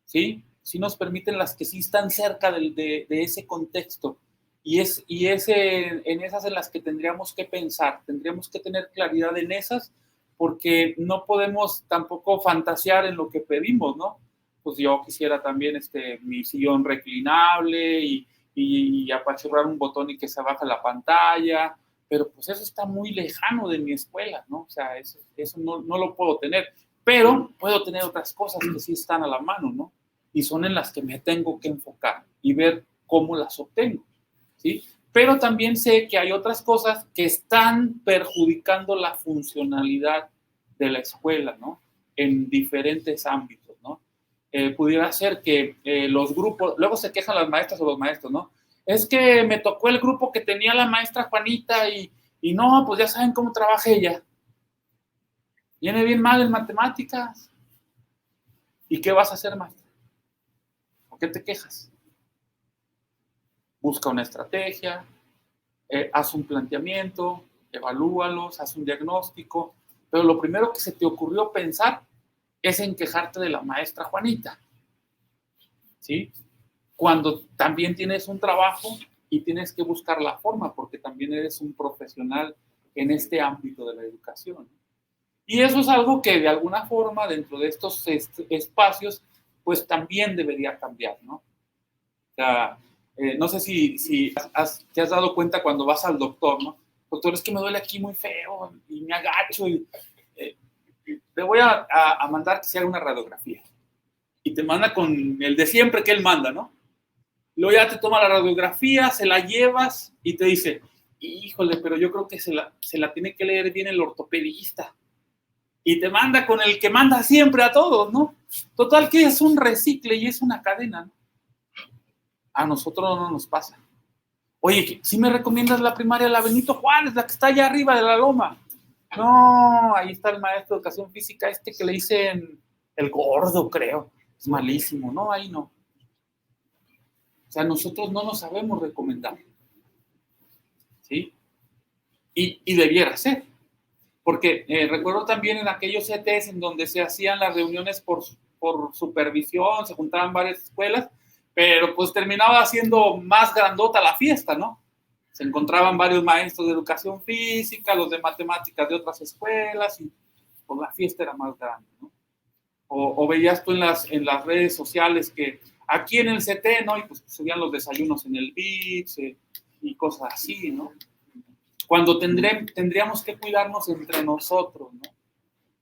¿sí? Sí nos permiten las que sí están cerca de ese contexto. Y es en esas en las que tendríamos que pensar, tendríamos que tener claridad en esas, porque no podemos tampoco fantasear en lo que pedimos, ¿no? Pues yo quisiera también mi sillón reclinable y apachurrar un botón y que se baja la pantalla, pero pues eso está muy lejano de mi escuela, ¿no? O sea, eso no lo puedo tener, pero puedo tener otras cosas que sí están a la mano, ¿no? Y son en las que me tengo que enfocar y ver cómo las obtengo, ¿sí? Pero también sé que hay otras cosas que están perjudicando la funcionalidad de la escuela, ¿no? En diferentes ámbitos, ¿no? Pudiera ser que los grupos, luego se quejan las maestras o los maestros, ¿no? Es que me tocó el grupo que tenía la maestra Juanita y no, pues ya saben cómo trabaja ella. Viene bien mal en matemáticas. ¿Y qué vas a hacer, maestra? ¿Por qué te quejas? Busca una estrategia, haz un planteamiento, evalúalos, haz un diagnóstico, pero lo primero que se te ocurrió pensar es en quejarte de la maestra Juanita, ¿sí? Cuando también tienes un trabajo y tienes que buscar la forma, porque también eres un profesional en este ámbito de la educación. Y eso es algo que de alguna forma dentro de estos espacios, pues también debería cambiar, ¿no? O sea, no sé si te has dado cuenta cuando vas al doctor, ¿no? doctor, es que me duele aquí muy feo y me agacho y le voy a mandar que se haga una radiografía. Y te manda con el de siempre que él manda, ¿no? Luego ya te toma la radiografía, se la llevas y te dice, híjole, pero yo creo que se la tiene que leer bien el ortopedista. Y te manda con el que manda siempre a todos, ¿no? Total que es un recicle y es una cadena, ¿no? A nosotros no nos pasa. Oye, ¿sí me recomiendas la primaria, la Benito Juárez, la que está allá arriba de la loma? No, ahí está el maestro de educación física, que le dicen el gordo, creo. Es malísimo, no, ahí no. O sea, nosotros no nos sabemos recomendar. ¿Sí? Y debiera ser. Porque recuerdo también en aquellos CTs en donde se hacían las reuniones por supervisión, se juntaban varias escuelas, pero pues terminaba siendo más grandota la fiesta, ¿no? Se encontraban varios maestros de educación física, los de matemáticas de otras escuelas, y pues la fiesta era más grande, ¿no? O veías tú en las redes sociales que aquí en el CT, ¿no? Y pues subían los desayunos en el VIPS y cosas así, ¿no? Cuando tendríamos que cuidarnos entre nosotros, ¿no?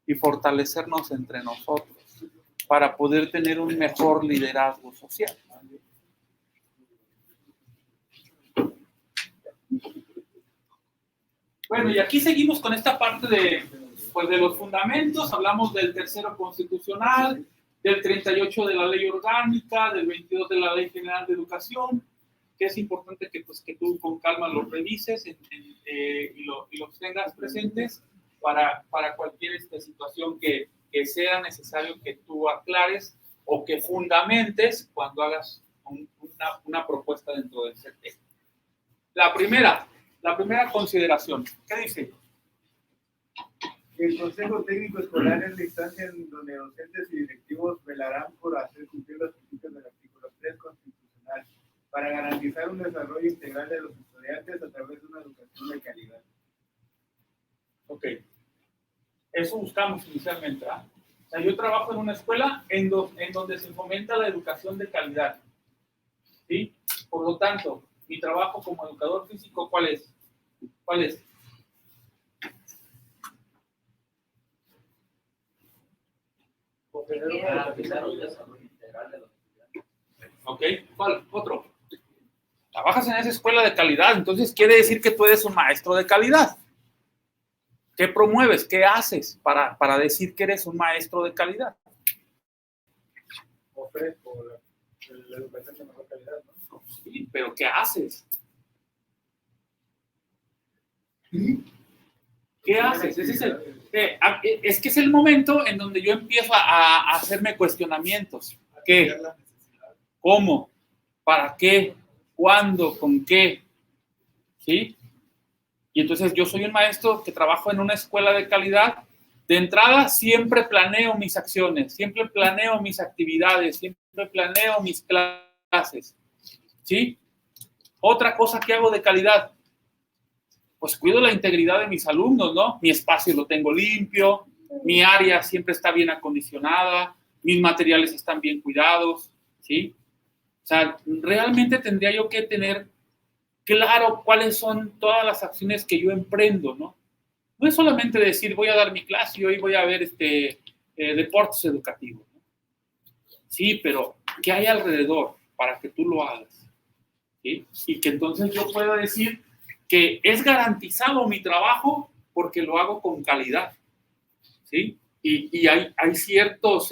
Y fortalecernos entre nosotros para poder tener un mejor liderazgo social. Bueno, y aquí seguimos con esta parte de los fundamentos. Hablamos del tercero constitucional, del 38 de la ley orgánica, del 22 de la ley general de educación, que es importante que tú con calma los revises y los tengas presentes para cualquier situación que sea necesario que tú aclares o que fundamentes cuando hagas una propuesta dentro del CT. La primera consideración, ¿qué dice? El Consejo Técnico Escolar es la instancia en donde docentes y directivos velarán por hacer cumplir los principios del artículo 3 constitucional para garantizar un desarrollo integral de los estudiantes a través de una educación de calidad. Ok. Eso buscamos inicialmente, ¿verdad? O sea, yo trabajo en una escuela en donde se fomenta la educación de calidad. ¿Sí? Por lo tanto, mi trabajo como educador físico, ¿cuál es? ¿Cuál es? Ok, ¿cuál? Otro. Trabajas en esa escuela de calidad, entonces quiere decir que tú eres un maestro de calidad. ¿Qué promueves? ¿Qué haces para decir que eres un maestro de calidad? Ofrezco la educación de mejor calidad, ¿no? Sí, pero ¿qué haces? ¿Qué haces? Es que es el momento en donde yo empiezo a hacerme cuestionamientos. ¿Qué? ¿Cómo? ¿Para qué? ¿Cuándo? ¿Con qué? ¿Sí? Y entonces yo soy un maestro que trabajo en una escuela de calidad. De entrada siempre planeo mis acciones, siempre planeo mis actividades, siempre planeo mis clases. ¿Sí? Otra cosa que hago de calidad, pues cuido la integridad de mis alumnos, ¿no? Mi espacio lo tengo limpio, mi área siempre está bien acondicionada, mis materiales están bien cuidados, ¿sí? O sea, realmente tendría yo que tener claro cuáles son todas las acciones que yo emprendo, ¿no? No es solamente decir, voy a dar mi clase y hoy voy a ver deportes educativos, ¿no? Sí, pero ¿qué hay alrededor para que tú lo hagas? ¿Sí? Y que entonces yo pueda decir que es garantizado mi trabajo porque lo hago con calidad, ¿sí? Y hay ciertos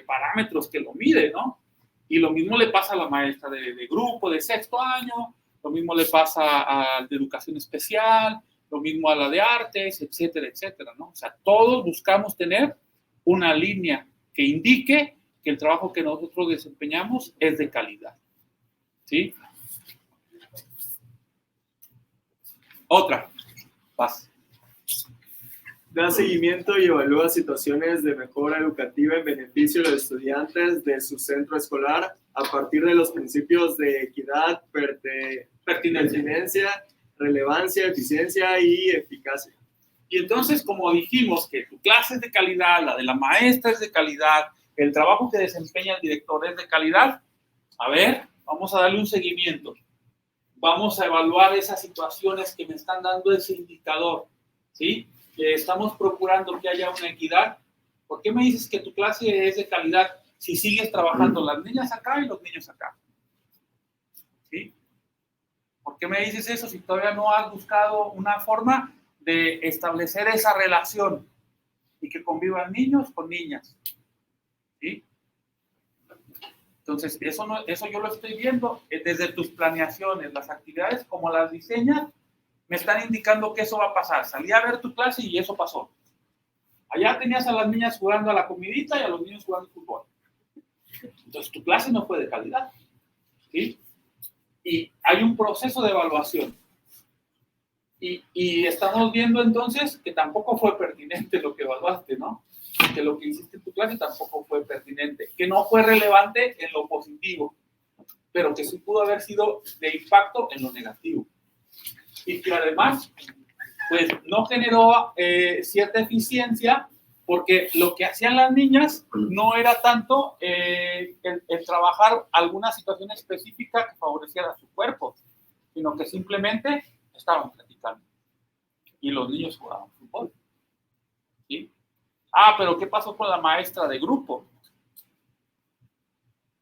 parámetros que lo miden, ¿no? Y lo mismo le pasa a la maestra de grupo de sexto año, lo mismo le pasa a la de educación especial, lo mismo a la de artes, etcétera, etcétera, ¿no? O sea, todos buscamos tener una línea que indique que el trabajo que nosotros desempeñamos es de calidad, ¿sí? Otra. Paz. Da seguimiento y evalúa situaciones de mejora educativa en beneficio de los estudiantes de su centro escolar a partir de los principios de equidad, pertinencia, relevancia, eficiencia y eficacia. Y entonces, como dijimos que tu clase es de calidad, la de la maestra es de calidad, el trabajo que desempeña el director es de calidad, a ver, vamos a darle un seguimiento. vamos a evaluar esas situaciones que me están dando ese indicador, ¿sí? Estamos procurando que haya una equidad. ¿Por qué me dices que tu clase es de calidad si sigues trabajando las niñas acá y los niños acá? ¿Sí? ¿Por qué me dices eso si todavía no has buscado una forma de establecer esa relación y que convivan niños con niñas? ¿Sí? Entonces, eso yo lo estoy viendo desde tus planeaciones, las actividades, como las diseñas, me están indicando que eso va a pasar. Salí a ver tu clase y eso pasó. Allá tenías a las niñas jugando a la comidita y a los niños jugando fútbol. Entonces, tu clase no fue de calidad. ¿Sí? Y hay un proceso de evaluación. Y estamos viendo entonces que tampoco fue pertinente lo que evaluaste, ¿no? Que lo que hiciste en tu clase tampoco fue pertinente, que no fue relevante en lo positivo, pero que sí pudo haber sido de impacto en lo negativo. Y que además, pues no generó cierta eficiencia, porque lo que hacían las niñas no era tanto el trabajar alguna situación específica que favoreciera a su cuerpo, sino que simplemente estaban platicando. Y los niños jugaban fútbol. ¿Sí? Ah, pero ¿qué pasó con la maestra de grupo?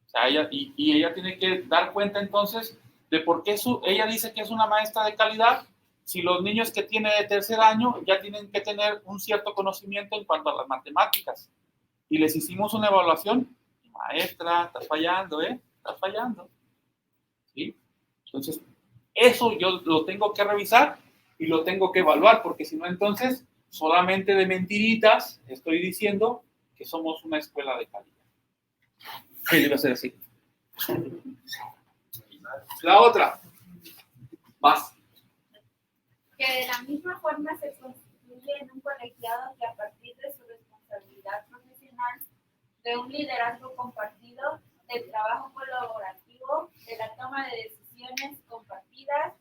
O sea, ella tiene que dar cuenta entonces de por qué ella dice que es una maestra de calidad, si los niños que tiene de tercer año ya tienen que tener un cierto conocimiento en cuanto a las matemáticas. Y les hicimos una evaluación. Maestra, estás fallando, estás fallando. ¿Sí? Entonces, eso yo lo tengo que revisar y lo tengo que evaluar, porque si no, entonces, solamente de mentiritas estoy diciendo que somos una escuela de calidad. Sí, debe ser así. La otra. Vas. Que de la misma forma se constituye en un colegiado que a partir de su responsabilidad profesional, de un liderazgo compartido, del trabajo colaborativo, de la toma de decisiones compartidas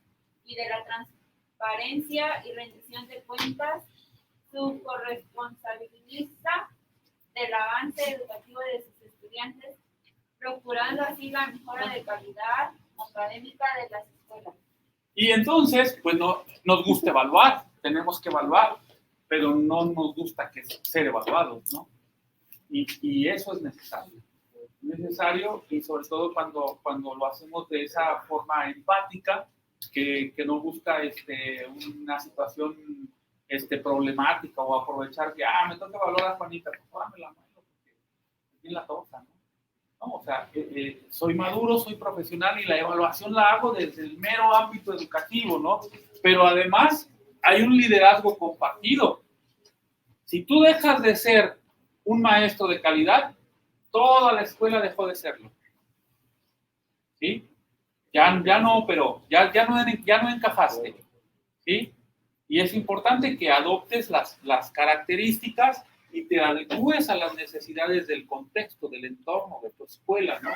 y de la transparencia y rendición de cuentas, su corresponsabiliza del avance educativo de sus estudiantes, procurando así la mejora de calidad académica de las escuelas. Y entonces, pues no nos gusta evaluar, tenemos que evaluar, pero no nos gusta ser evaluados, ¿no? Y eso es necesario. Necesario, y sobre todo cuando lo hacemos de esa forma empática, que no busca una situación problemática o aprovechar que, me toca evaluar a Juanita, pues dame la mano, porque es bien la toca, ¿no? No, o sea, soy maduro, soy profesional y la evaluación la hago desde el mero ámbito educativo, ¿no? Pero además hay un liderazgo compartido. Si tú dejas de ser un maestro de calidad, toda la escuela dejó de serlo. ¿Sí? Ya no, pero ya no encajaste. ¿Sí? Y es importante que adoptes las características y te adecues a las necesidades del contexto, del entorno, de tu escuela, ¿no?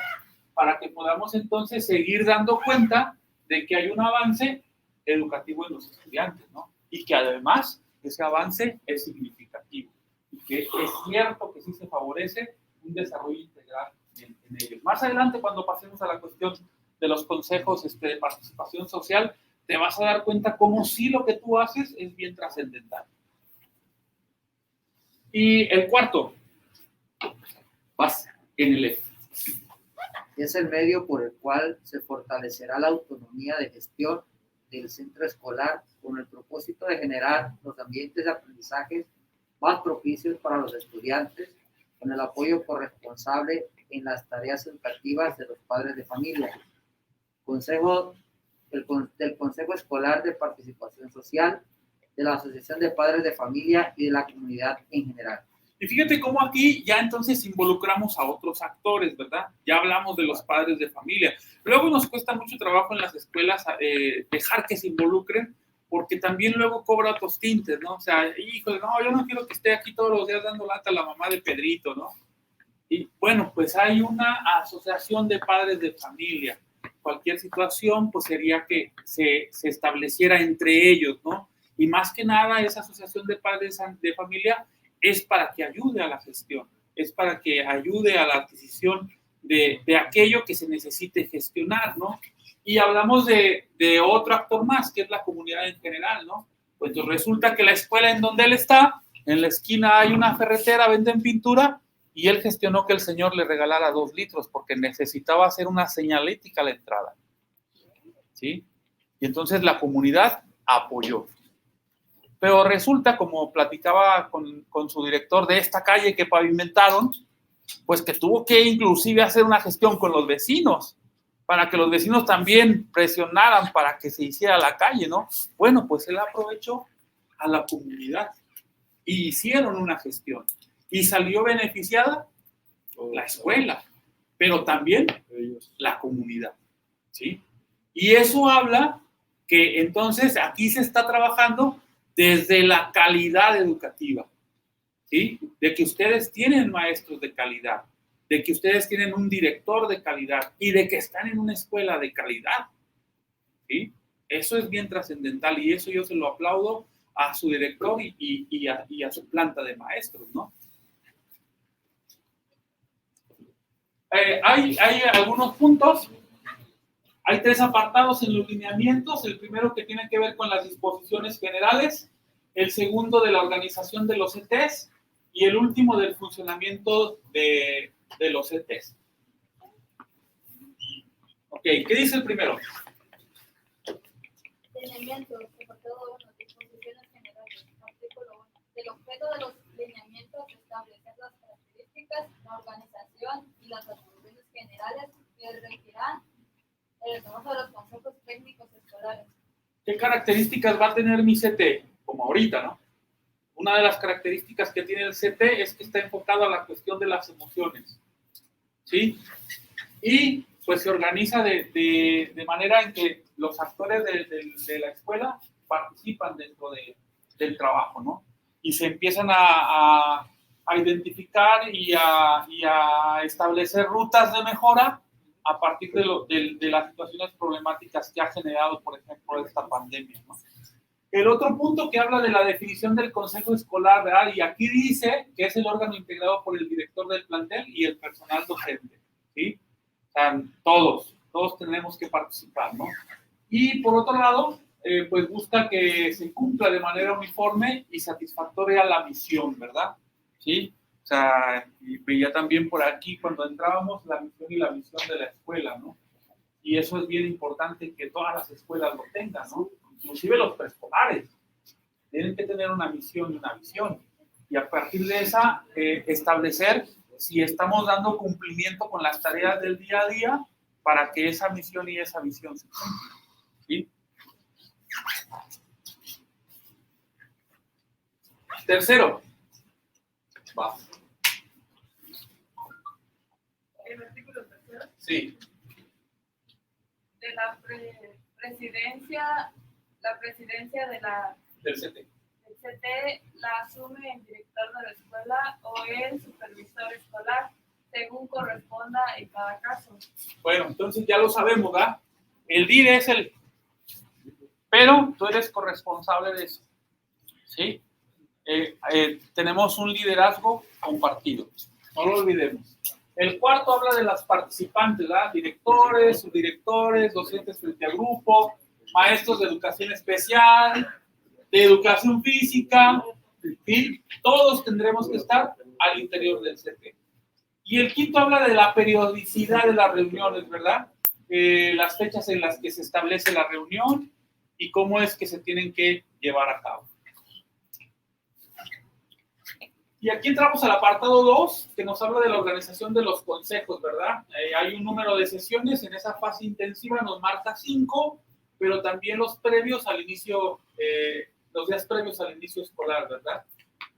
Para que podamos entonces seguir dando cuenta de que hay un avance educativo en los estudiantes, ¿no? Y que además ese avance es significativo. Y que es cierto que sí se favorece un desarrollo integral en ellos. Más adelante, cuando pasemos a la cuestión de los consejos de participación social, te vas a dar cuenta cómo sí lo que tú haces es bien trascendental. Y el cuarto, vas en el F. Es el medio por el cual se fortalecerá la autonomía de gestión del centro escolar con el propósito de generar los ambientes de aprendizaje más propicios para los estudiantes, con el apoyo corresponsable en las tareas educativas de los padres de familia. Del Consejo Escolar de Participación Social, de la Asociación de Padres de Familia y de la comunidad en general. Y fíjate cómo aquí ya entonces involucramos a otros actores, ¿verdad? Ya hablamos de los padres de familia. Luego nos cuesta mucho trabajo en las escuelas dejar que se involucren, porque también luego cobra otros tintes, ¿no? O sea, híjole, no, yo no quiero que esté aquí todos los días dando lata a la mamá de Pedrito, ¿no? Y bueno, pues hay una asociación de padres de familia. Cualquier situación, pues sería que se estableciera entre ellos, ¿no? Y más que nada, esa asociación de padres de familia es para que ayude a la gestión, es para que ayude a la adquisición de aquello que se necesite gestionar, ¿no? Y hablamos de otro actor más, que es la comunidad en general, ¿no? Pues resulta que la escuela en donde él está, en la esquina hay una ferretera, venden pintura, y él gestionó que el señor le regalara 2 litros porque necesitaba hacer una señalética a la entrada. ¿Sí? Y entonces la comunidad apoyó. Pero resulta, como platicaba con su director de esta calle que pavimentaron, pues que tuvo que inclusive hacer una gestión con los vecinos, para que los vecinos también presionaran para que se hiciera la calle, ¿no? Bueno, pues él aprovechó a la comunidad y hicieron una gestión. Y salió beneficiada la escuela, pero también la comunidad, ¿sí? Y eso habla que entonces aquí se está trabajando desde la calidad educativa, ¿sí? De que ustedes tienen maestros de calidad, de que ustedes tienen un director de calidad y de que están en una escuela de calidad, ¿sí? Eso es bien trascendental y eso yo se lo aplaudo a su director y a su planta de maestros, ¿no? Hay algunos puntos, hay 3 apartados en los lineamientos, el primero que tiene que ver con las disposiciones generales, el segundo de la organización de los CTs y el último del funcionamiento de los CTs. Ok, ¿qué dice el primero? Lineamientos, apartado 1, disposiciones generales, artículo 1. El objeto de los lineamientos es establecer las características, la organización y las atribuciones generales que regirán el trabajo de los consejos técnicos escolares. ¿Qué características va a tener mi CT? Como ahorita, ¿no? Una de las características que tiene el CT es que está enfocado a la cuestión de las emociones, ¿sí? Y pues se organiza de manera en que los actores de la escuela participan dentro del trabajo, ¿no? Y se empiezan a identificar y a establecer rutas de mejora a partir de las situaciones problemáticas que ha generado, por ejemplo, esta pandemia, ¿no? El otro punto que habla de la definición del consejo escolar, ¿verdad? Y aquí dice que es el órgano integrado por el director del plantel y el personal docente, ¿sí? O sea, todos tenemos que participar, ¿no? Y por otro lado, pues busca que se cumpla de manera uniforme y satisfactoria la misión, ¿verdad? ¿Sí? O sea, y veía también por aquí cuando entrábamos la misión y la visión de la escuela, ¿no? Y eso es bien importante que todas las escuelas lo tengan, ¿no? Inclusive los preescolares tienen que tener una misión y una visión. Y a partir de esa, establecer si estamos dando cumplimiento con las tareas del día a día para que esa misión y esa visión se cumplan, ¿sí? Tercero. Va. El artículo 3. Sí. De la presidencia, la presidencia del CT. la asume el director de la escuela o el supervisor escolar, según corresponda en cada caso. Bueno, entonces ya lo sabemos, ¿verdad? El DIR es el... Pero tú eres corresponsable de eso, ¿sí? Tenemos un liderazgo compartido, no lo olvidemos. El cuarto habla de las participantes, ¿verdad? Directores, subdirectores, docentes frente a grupo, maestros de educación especial, de educación física, ¿sí? Todos tendremos que estar al interior del CT. Y el quinto habla de la periodicidad de las reuniones, ¿verdad? Las fechas en las que se establece la reunión y cómo es que se tienen que llevar a cabo. Y aquí entramos al apartado 2, que nos habla de la organización de los consejos, ¿verdad? Hay un número de sesiones, en esa fase intensiva nos marca 5, pero también los previos al inicio, los días previos al inicio escolar, ¿verdad?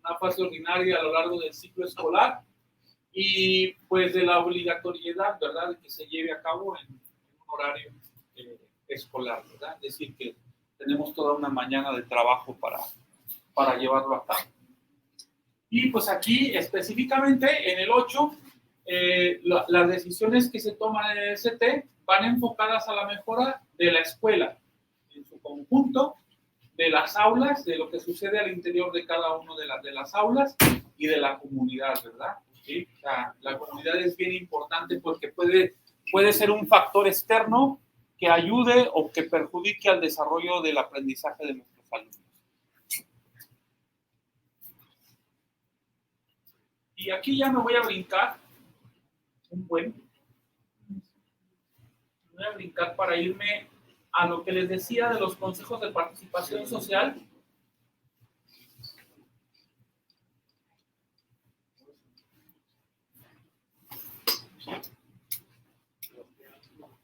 Una fase ordinaria a lo largo del ciclo escolar y pues de la obligatoriedad, ¿verdad? De que se lleve a cabo en un horario escolar, ¿verdad? Es decir, que tenemos toda una mañana de trabajo para llevarlo a cabo. Y pues aquí específicamente en el 8, las decisiones que se toman en el CT van enfocadas a la mejora de la escuela en su conjunto, de las aulas, de lo que sucede al interior de cada una de las aulas y de la comunidad, ¿verdad? ¿Sí? La comunidad es bien importante porque puede ser un factor externo que ayude o que perjudique al desarrollo del aprendizaje de nuestros alumnos. Y aquí ya me voy a brincar voy a brincar para irme a lo que les decía de los consejos de participación social.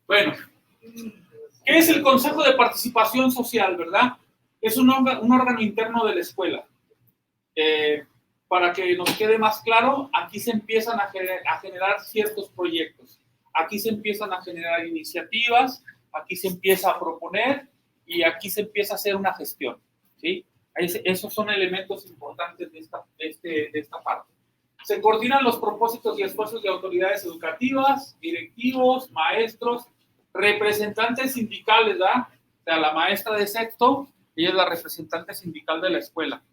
Bueno, ¿qué es el Consejo de Participación Social, verdad? Es un órgano interno de la escuela. Para que nos quede más claro, aquí se empiezan a generar ciertos proyectos. Aquí se empiezan a generar iniciativas, aquí se empieza a proponer y aquí se empieza a hacer una gestión, ¿sí? Esos son elementos importantes de esta parte. Se coordinan los propósitos y esfuerzos de autoridades educativas, directivos, maestros, representantes sindicales, ¿verdad? O sea, la maestra de sexto, ella es la representante sindical de la escuela.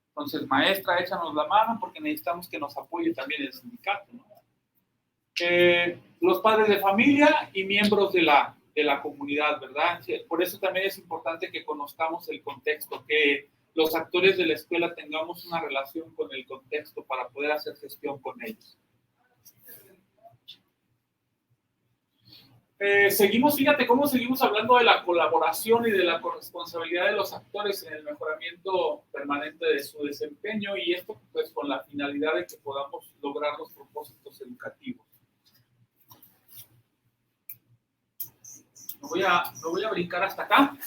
Entonces, maestra, échanos la mano porque necesitamos que nos apoye también el sindicato, ¿no? Los padres de familia y miembros de la comunidad, ¿verdad? Por eso también es importante que conozcamos el contexto, que los actores de la escuela tengamos una relación con el contexto para poder hacer gestión con ellos. Fíjate cómo seguimos hablando de la colaboración y de la corresponsabilidad de los actores en el mejoramiento permanente de su desempeño, y esto pues con la finalidad de que podamos lograr los propósitos educativos. Me voy a brincar hasta acá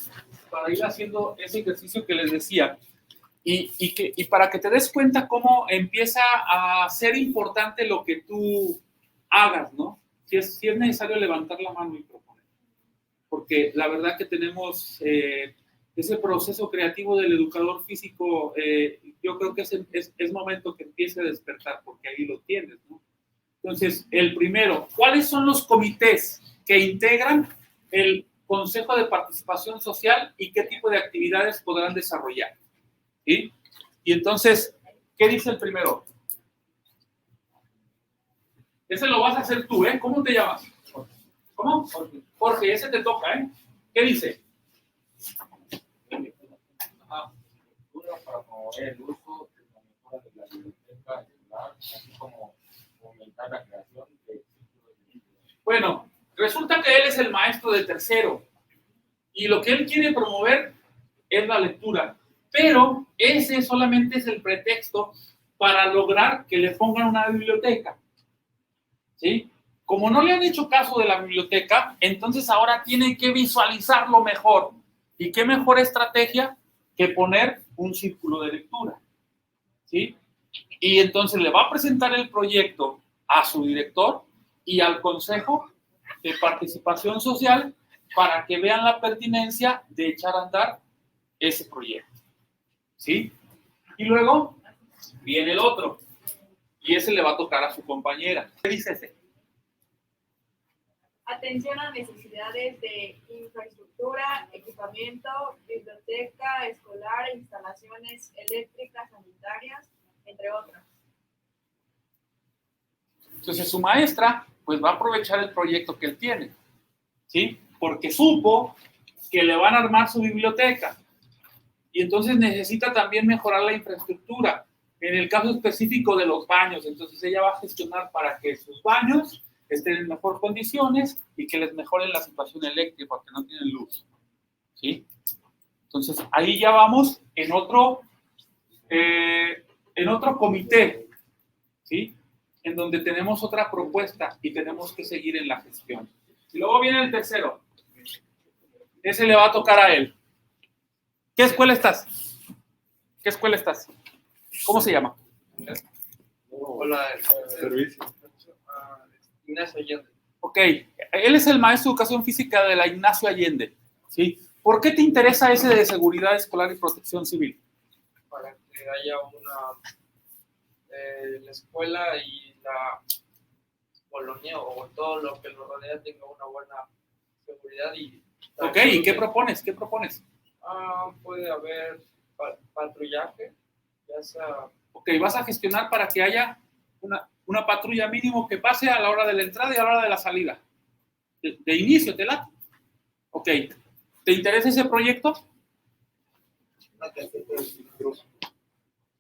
para ir haciendo ese ejercicio que les decía. Y para que te des cuenta cómo empieza a ser importante lo que tú hagas, ¿no? Si es necesario levantar la mano y proponer. Porque la verdad que tenemos ese proceso creativo del educador físico, yo creo que es momento que empiece a despertar, porque ahí lo tienes, ¿no? Entonces, el primero, ¿cuáles son los comités que integran el Consejo de Participación Social y qué tipo de actividades podrán desarrollar? ¿Sí? Y entonces, ¿qué dice el primero? Ese lo vas a hacer tú, ¿eh? ¿Cómo te llamas? ¿Cómo? Jorge, ese te toca, ¿eh? ¿Qué dice? Para promover el uso y la mejora de la biblioteca escolar, así como fomentar la creación de círculos de libros. Bueno, resulta que él es el maestro de tercero y lo que él quiere promover es la lectura, pero ese solamente es el pretexto para lograr que le pongan una biblioteca, ¿sí? Como no le han hecho caso de la biblioteca, entonces ahora tiene que visualizarlo mejor. ¿Y qué mejor estrategia que poner un círculo de lectura? ¿Sí? Y entonces le va a presentar el proyecto a su director y al Consejo de Participación Social para que vean la pertinencia de echar a andar ese proyecto. ¿Sí? Y luego viene el otro. Y ese le va a tocar a su compañera. ¿Qué dice ese? Atención a necesidades de infraestructura, equipamiento, biblioteca escolar, instalaciones eléctricas, sanitarias, entre otras. Entonces su maestra pues va a aprovechar el proyecto que él tiene, ¿sí? Porque supo que le van a armar su biblioteca y entonces necesita también mejorar la infraestructura. En el caso específico de los baños, entonces ella va a gestionar para que sus baños estén en mejor condiciones y que les mejoren la situación eléctrica porque no tienen luz, ¿sí? Entonces ahí ya vamos en otro comité, ¿sí? En donde tenemos otra propuesta y tenemos que seguir en la gestión. Y luego viene el tercero. Ese le va a tocar a él. ¿Qué escuela estás? ¿Qué escuela estás? ¿Cómo se llama? Hola, Servicio. Ignacio Allende. Ok, él es el maestro de educación física de la Ignacio Allende, ¿sí? ¿Por qué te interesa ese de seguridad escolar y protección civil? Para que haya la escuela y la colonia o todo lo que lo rodea tenga una buena seguridad y... Ok, ¿y qué propones? ¿Qué propones? Puede haber patrullaje, ya sea... Ok, vas a gestionar para que haya una patrulla mínimo que pase a la hora de la entrada y a la hora de la salida. De inicio, ¿te late? Ok. ¿Te interesa ese proyecto?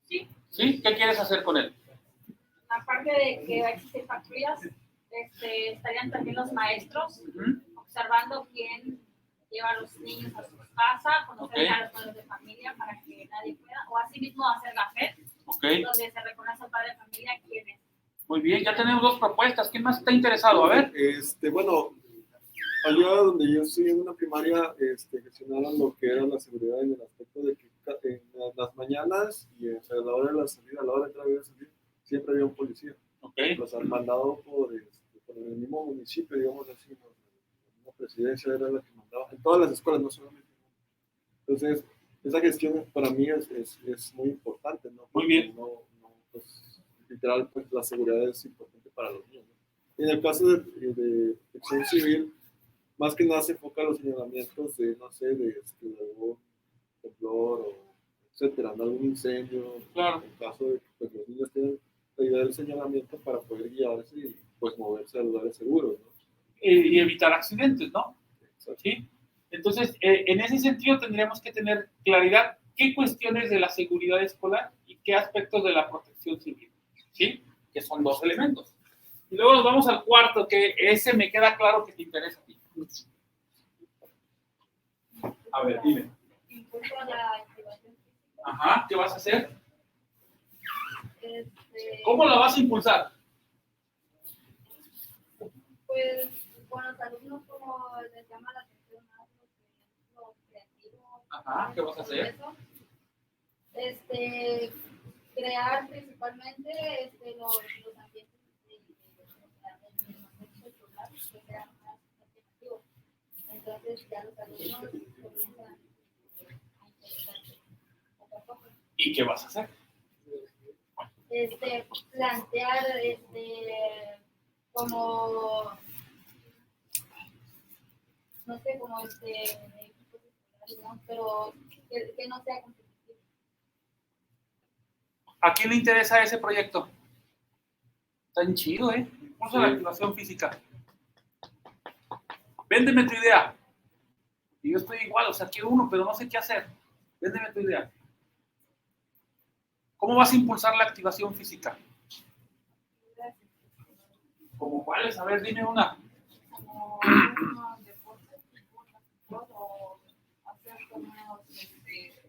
Sí, ¿Sí? ¿Qué quieres hacer con él? aparte de que existen patrullas, estarían también los maestros observando quién lleva a los niños a su casa, conocer a los padres de familia para que nadie pueda, o así mismo hacer la FED, donde se reconoce al padre de familia quién es. Muy bien, ya tenemos 2 propuestas. ¿Quién más está interesado? A ver. Bueno, allá donde yo estoy en una primaria, gestionaron lo que era la seguridad en el aspecto de que en las mañanas y a la hora de la salida, a la hora de entrar y de salir, siempre había un policía. Los han mandado por el mismo municipio, digamos así, ¿no? La misma presidencia era la que mandaba, en todas las escuelas, no solamente. Entonces, esa gestión para mí es muy importante, ¿no? Muy bien. Pues, literal, pues la seguridad es importante para los niños, ¿no? En el caso de protección civil, más que nada se enfoca a los señalamientos de, no sé, de algún temblor o etcétera, ¿no? Algún incendio. Claro. En caso de que pues, los niños tienen la idea del señalamiento para poder guiarse y pues moverse a lugares seguros, ¿no? Y evitar accidentes, ¿no? Exacto. ¿Sí? Entonces, en ese sentido tendríamos que tener claridad qué cuestiones de la seguridad escolar y qué aspectos de la protección civil, ¿sí? Que son 2 elementos. Y luego nos vamos al cuarto, que ese me queda claro que te interesa a ti. A ver, dime. Impulso a la activación física. Ajá, ¿qué vas a hacer? ¿Cómo la vas a impulsar? Pues con los alumnos, como les llama la atención más lo creativo. Ajá, ¿qué vas a hacer? Crear principalmente los ambientes que sean más alternativos. Entonces ya los alumnos comienzan a interesarse poco a poco. ¿Y qué vas a hacer? Plantear como no sé, como equipos escolares, ¿no? Pero que no sea competitivo. ¿A quién le interesa ese proyecto? Está bien chido, ¿eh? Impulso a la activación física. Véndeme tu idea. Y yo estoy igual, o sea, quiero uno, pero no sé qué hacer. Véndeme tu idea. ¿Cómo vas a impulsar la activación física? ¿Cómo cuáles? A ver, dime una. Como deportes, o hacer torneos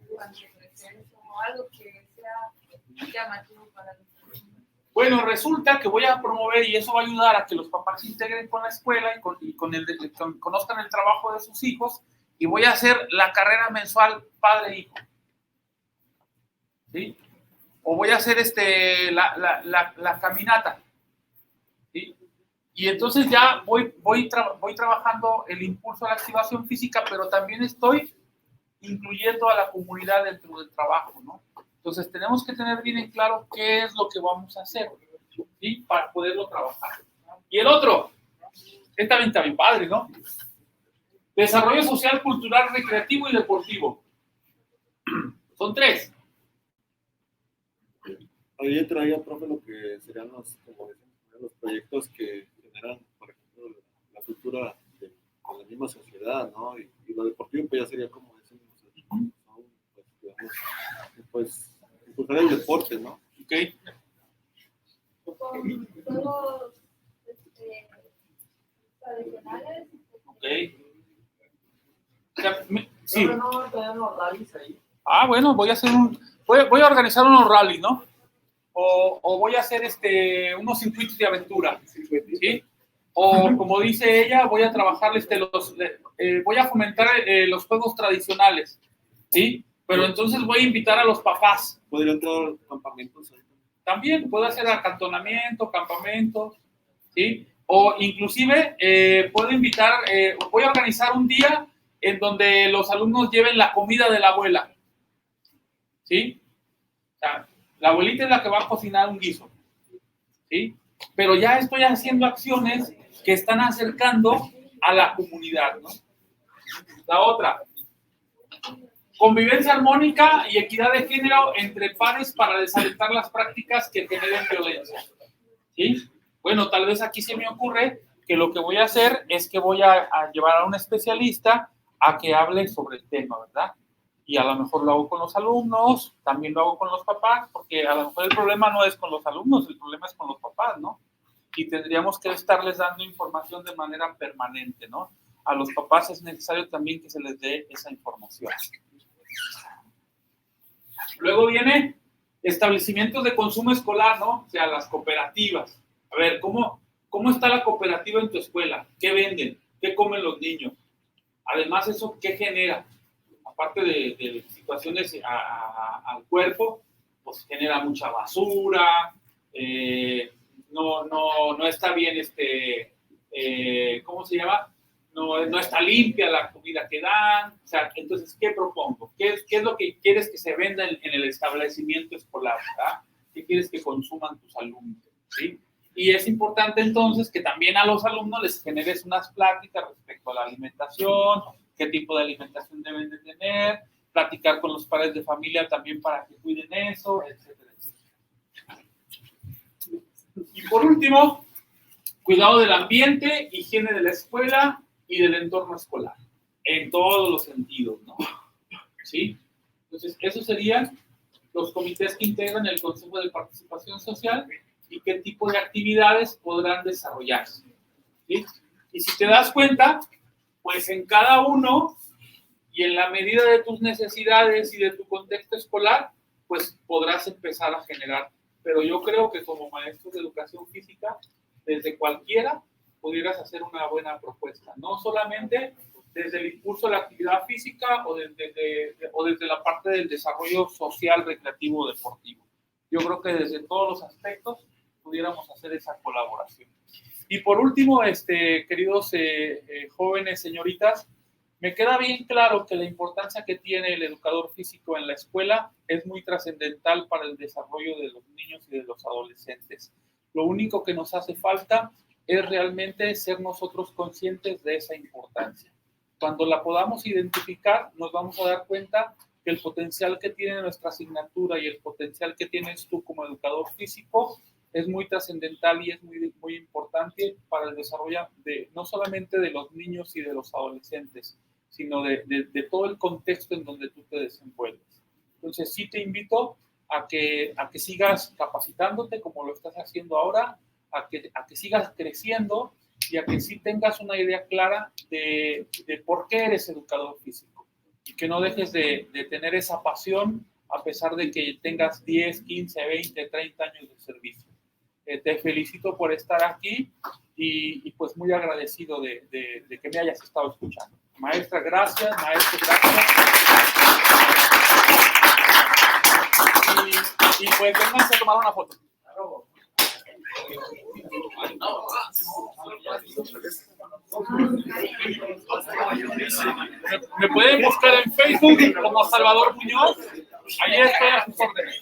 durante el receso, o algo que sea llamativo para los niños. Bueno, resulta que voy a promover, y eso va a ayudar a que los papás se integren con la escuela y conozcan el trabajo de sus hijos, y voy a hacer la carrera mensual padre-hijo. ¿Sí? O voy a hacer la caminata. ¿Sí? Y entonces ya voy trabajando el impulso a la activación física, pero también estoy incluyendo a la comunidad dentro del trabajo, ¿no? Entonces tenemos que tener bien en claro qué es lo que vamos a hacer, ¿sí? Para poderlo trabajar. Y el otro, está bien padre, ¿no? Desarrollo social, cultural, recreativo y deportivo. Son 3. Ahí entraría, profe, lo que serían los proyectos que generan, por ejemplo, la cultura de la misma sociedad, ¿no? Y lo deportivo pues ya sería como ese, ¿no? Pues, digamos, pues impulsar el deporte, ¿no? Ok. Con juegos tradicionales. Ok. O sea, sí. No, tenemos los rallies ahí. Ah, bueno, voy a organizar unos rallies, ¿no? O voy a hacer unos circuitos de aventura, ¿sí? O como dice ella, voy a trabajar voy a fomentar los juegos tradicionales, ¿sí? Pero entonces voy a invitar a los papás. Podría entrar a campamentos ahí. También puedo hacer acantonamiento, campamentos, ¿sí? O inclusive puedo invitar, voy a organizar un día en donde los alumnos lleven la comida de la abuela, ¿sí? O sea, la abuelita es la que va a cocinar un guiso, ¿sí? Pero ya estoy haciendo acciones que están acercando a la comunidad, ¿no? La otra, convivencia armónica y equidad de género entre pares para desalentar las prácticas que generen violencia, ¿sí? Bueno, tal vez aquí se me ocurre que lo que voy a hacer es que voy a llevar a un especialista a que hable sobre el tema, ¿verdad? Y a lo mejor lo hago con los alumnos, también lo hago con los papás, porque a lo mejor el problema no es con los alumnos, el problema es con los papás, ¿no? Y tendríamos que estarles dando información de manera permanente, ¿no? A los papás es necesario también que se les dé esa información. Luego viene establecimientos de consumo escolar, ¿no? O sea, las cooperativas. A ver, ¿cómo está la cooperativa en tu escuela? ¿Qué venden? ¿Qué comen los niños? Además, ¿eso qué genera? Aparte de situaciones al cuerpo, pues genera mucha basura, no está bien, ¿cómo se llama? No está limpia la comida que dan. O sea, entonces, ¿qué propongo? ¿Qué es lo que quieres que se venda en el establecimiento escolar? ¿Verdad? ¿Qué quieres que consuman tus alumnos? ¿Sí? Y es importante entonces que también a los alumnos les generes unas pláticas respecto a la alimentación, qué tipo de alimentación deben de tener, platicar con los padres de familia también para que cuiden eso, etcétera, etcétera. Y por último, cuidado del ambiente, higiene de la escuela y del entorno escolar, en todos los sentidos, ¿no? ¿Sí? Entonces, esos serían los comités que integran el Consejo de Participación Social y qué tipo de actividades podrán desarrollarse, ¿sí? Y si te das cuenta, pues en cada uno y en la medida de tus necesidades y de tu contexto escolar, pues podrás empezar a generar. Pero yo creo que como maestro de educación física, desde cualquiera pudieras hacer una buena propuesta, no solamente desde el impulso de la actividad física o desde la parte del desarrollo social, recreativo, deportivo. Yo creo que desde todos los aspectos pudiéramos hacer esa colaboración. Y por último, queridos jóvenes, señoritas, me queda bien claro que la importancia que tiene el educador físico en la escuela es muy trascendental para el desarrollo de los niños y de los adolescentes. Lo único que nos hace falta es realmente ser nosotros conscientes de esa importancia. Cuando la podamos identificar, nos vamos a dar cuenta que el potencial que tiene nuestra asignatura y el potencial que tienes tú como educador físico es muy trascendental y es muy, muy importante para el desarrollo no solamente de los niños y de los adolescentes, sino de todo el contexto en donde tú te desenvuelves. Entonces, sí te invito a que sigas capacitándote como lo estás haciendo ahora, a que sigas creciendo y a que sí tengas una idea clara de por qué eres educador físico y que no dejes de tener esa pasión a pesar de que tengas 10, 15, 20, 30 años de servicio. Te felicito por estar aquí y pues muy agradecido de que me hayas estado escuchando. Maestra, gracias. Maestro, gracias. Y pues vénganse a tomar una foto. Me pueden buscar en Facebook como Salvador Muñoz. Ahí estoy a sus órdenes.